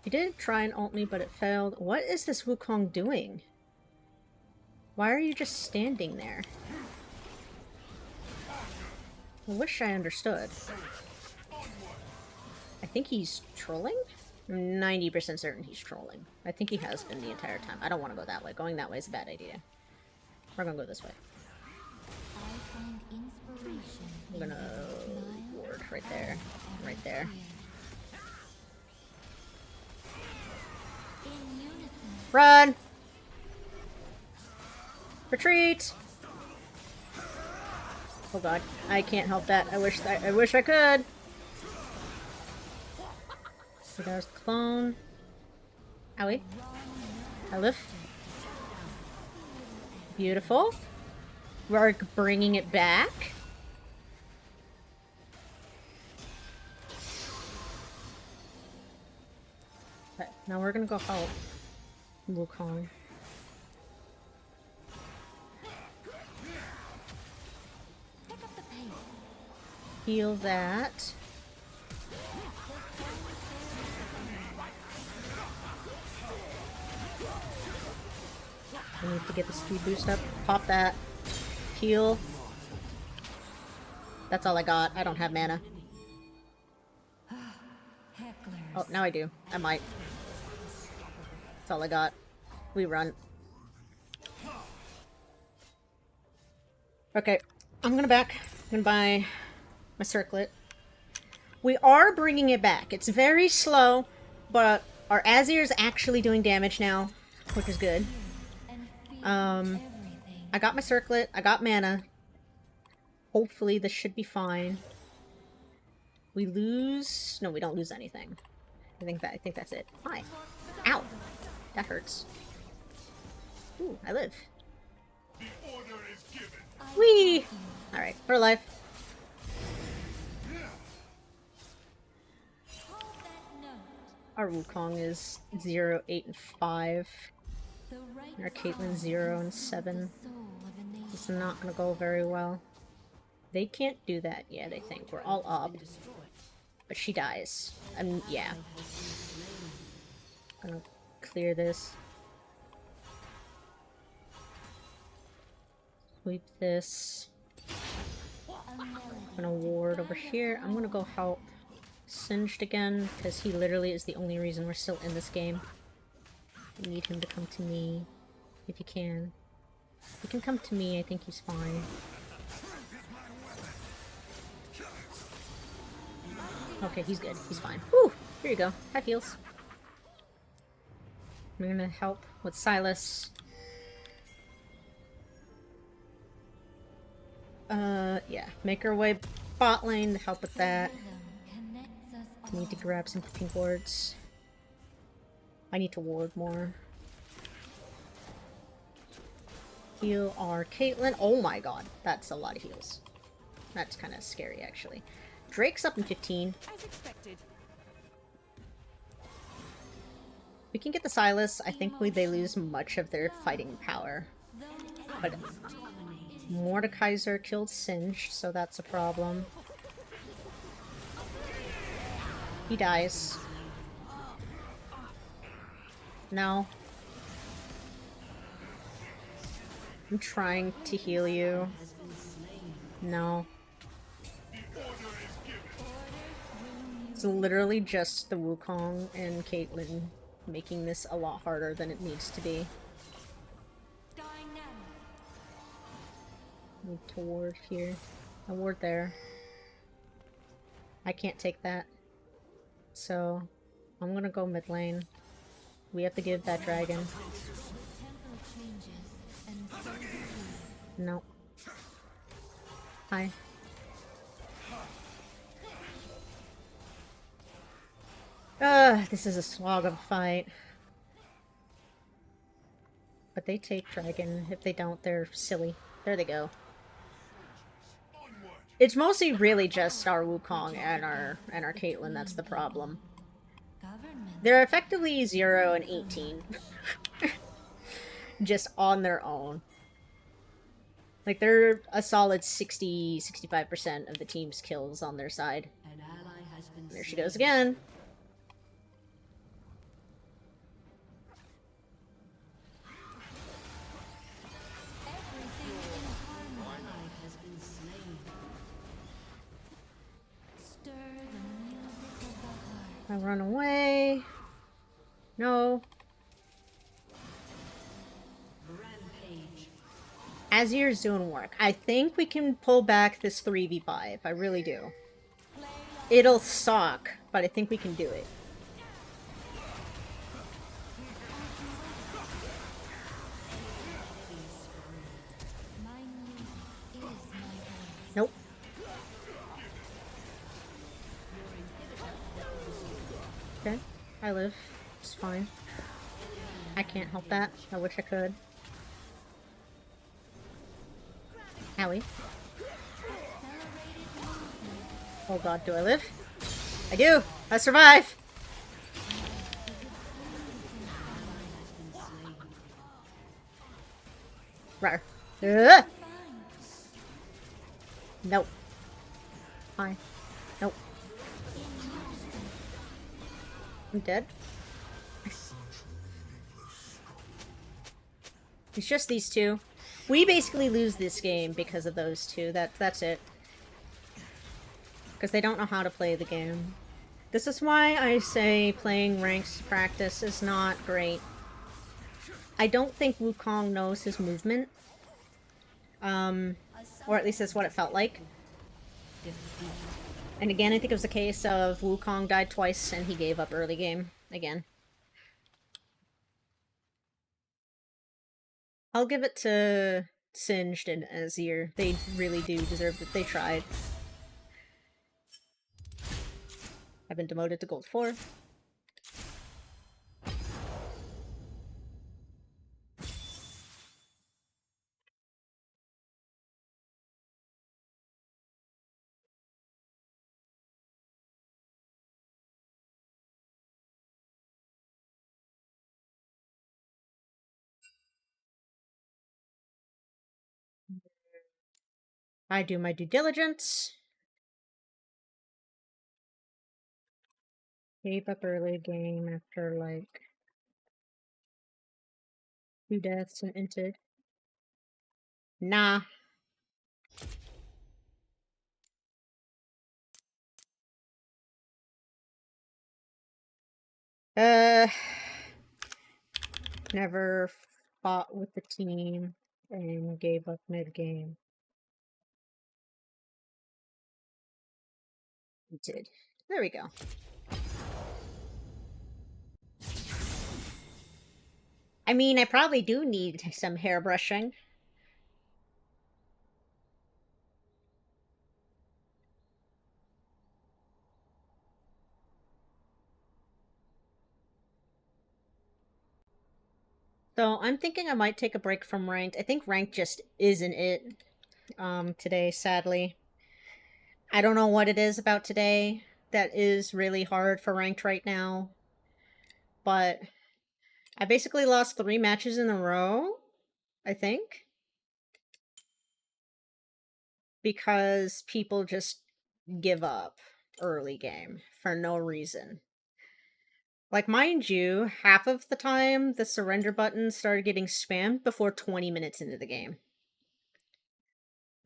He did try and ult me, but it failed. What is this Wukong doing? Why are you just standing there? I wish I understood. I think he's trolling? I'm 90% certain he's trolling. I think he has been the entire time. I don't want to go that way. Going that way is a bad idea. We're gonna go this way. I find inspiration I'm gonna ward right there. Right there. in unison. Run! Retreat! Oh god, I can't help that. I wish I could. So there's the clone. Owie. I live. Beautiful. We're bringing it back. Okay, now we're gonna go help Wukong. Pick up the pace. Heal that. I need to get the speed boost up. Pop that. Heal. That's all I got. I don't have mana. Hecklers. Oh, now I do. I might. That's all I got. We run. Okay. I'm gonna back. I'm gonna buy my circlet. We are bringing it back. It's very slow, but our Azir is actually doing damage now, which is good. And feel Um, everything. I got my circlet. I got mana. Hopefully this should be fine. We lose... No, we don't lose anything. I think that's it. Hi. Ow. That hurts. Ooh, I live. Whee! Alright, for life. Hold that note. Our Wukong is 0, 8, and 5. The right Our Caitlyn side 0 and is the 7. soul of a nation. It's not gonna go very well. They can't do that yet, I think. We're all up. But she dies. Yeah. Gonna clear this. Sweep this. I'm gonna ward over here. I'm gonna go help Singed again, because he literally is the only reason we're still in this game. I need him to come to me, if he can. If he can come to me, I think he's fine. Okay, he's good. He's fine. Whew! Here you go. Have heals. I'm gonna help with Silas. Yeah. Make our way bot lane to help with that. Rhythm connects us all. Need to grab some pink wards. I need to ward more. Heal our Caitlyn. Oh my god, that's a lot of heals. That's kind of scary, actually. Drake's up in 15. As expected. We can get the Silas. I think they lose much of their fighting power. But Mordekaiser killed Singed, so that's a problem. He dies. No. I'm trying to heal you. No. It's literally just the Wukong and Caitlyn making this a lot harder than it needs to be. Need to ward here. A ward there. I can't take that. So, I'm gonna go mid lane. We have to give that dragon. Tempo changes, and so do we. No. Hi. This is a slog of a fight. But they take dragon. If they don't, they're silly. There they go. It's mostly really just our Wukong and our Caitlyn that's the problem. Government. They're effectively 0 and 18. just on their own. Like, they're a solid 65% of the team's kills on their side. An ally has been There she slain. goes again. An ally has been slain. Stir the music of the heart. I run away. No. Rampage. Azir's doing work. I think we can pull back this 3v5. I really do. It'll suck, but I think we can do it. My music is my voice. Nope. Okay, I live. It's fine. I can't help that. I wish I could. Owie. Oh god, do I live? I do! I survive! Rawr. Ugh. Nope. Hi. Nope. I'm dead. It's just these two. We basically lose this game because of those two. That's it. Because they don't know how to play the game. This is why I say playing ranks practice is not great. I don't think Wukong knows his movement. Or at least that's what it felt like. And again, I think it was a case of Wukong died twice and he gave up early game again. I'll give it to Singed and Azir. They really do deserve it. They tried. I've been demoted to Gold 4. I do my due diligence. Gave up early game after like 2 deaths and entered. Nah. Never fought with the team and gave up mid-game. Did. There we go. I mean, I probably do need some hairbrushing. So I'm thinking I might take a break from ranked. I think ranked just isn't it today, sadly. I don't know what it is about today that is really hard for ranked right now. But I basically lost 3 matches in a row, I think. Because people just give up early game for no reason. Like, mind you, half of the time the surrender button started getting spammed before 20 minutes into the game.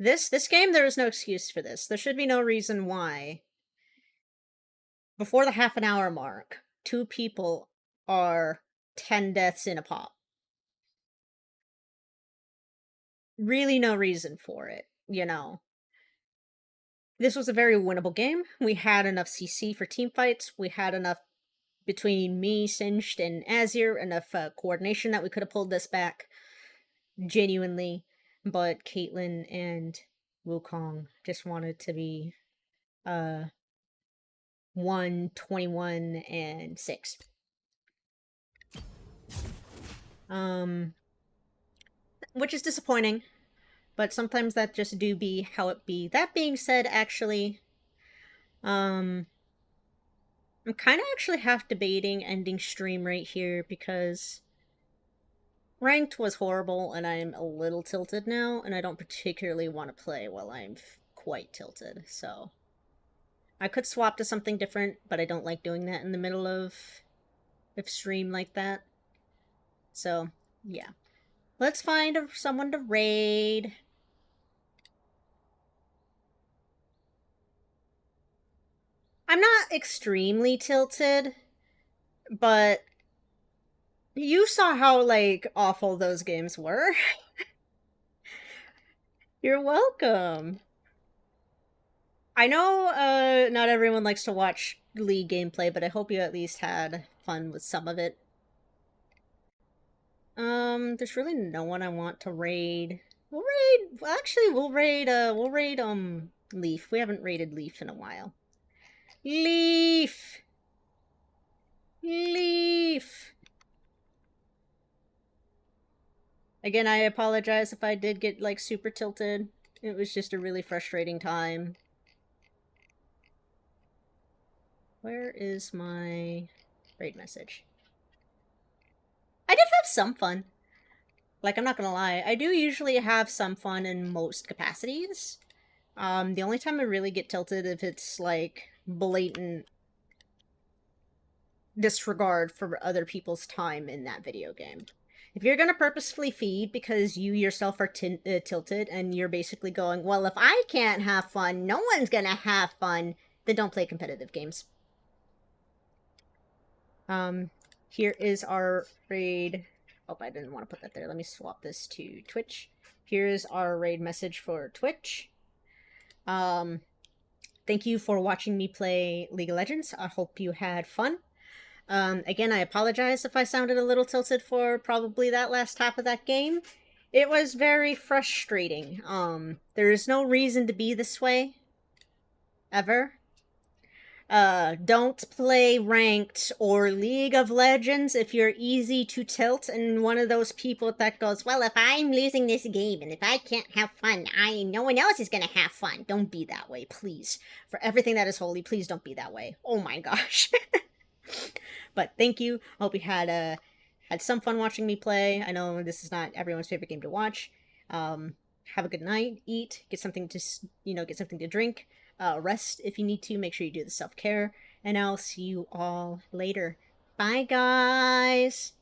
This game, there is no excuse for this. There should be no reason why. Before the half an hour mark, 2 people are 10 deaths in a pop. Really no reason for it, you know. This was a very winnable game. We had enough CC for team fights. We had enough between me, Singed, and Azir, enough coordination that we could have pulled this back. Genuinely. But Caitlyn and Wukong just wanted to be 1-21 and 6. Which is disappointing. But sometimes that just do be how it be. That being said, actually, I'm kind of actually half debating ending stream right here because Ranked was horrible, and I'm a little tilted now, and I don't particularly want to play while I'm quite tilted, so... I could swap to something different, but I don't like doing that in the middle of stream like that. So, yeah. Let's find someone to raid. I'm not extremely tilted, but you saw how, like, awful those games were. You're welcome. I know not everyone likes to watch League gameplay, but I hope you at least had fun with some of it. There's really no one I want to raid. We'll raid Leaf. We haven't raided Leaf in a while. Leaf! Leaf! Again, I apologize if I did get, like, super tilted. It was just a really frustrating time. Where is my raid message? I did have some fun. Like, I'm not gonna lie. I do usually have some fun in most capacities. The only time I really get tilted if it's, like, blatant disregard for other people's time in that video game. If you're gonna purposefully feed because you yourself are tilted and you're basically going, well, if I can't have fun, no one's gonna have fun, then don't play competitive games. Here is our raid. Oh, I didn't want to put that there. Let me swap this to Twitch. Here's our raid message for Twitch. Thank you for watching me play League of Legends. I hope you had fun. Again, I apologize if I sounded a little tilted for probably that last half of that game. It was very frustrating. There is no reason to be this way. Ever. Don't play ranked or League of Legends if you're easy to tilt and one of those people that goes, well, if I'm losing this game and if I can't have fun, no one else is gonna have fun. Don't be that way, please. For everything that is holy, please don't be that way. Oh my gosh. But thank you. I hope you had some fun watching me play. I know this is not everyone's favorite game to watch. Have a good night, eat, get something to, get something to drink. Rest if you need to. Make sure you do the self-care. And I'll see you all later. Bye, guys!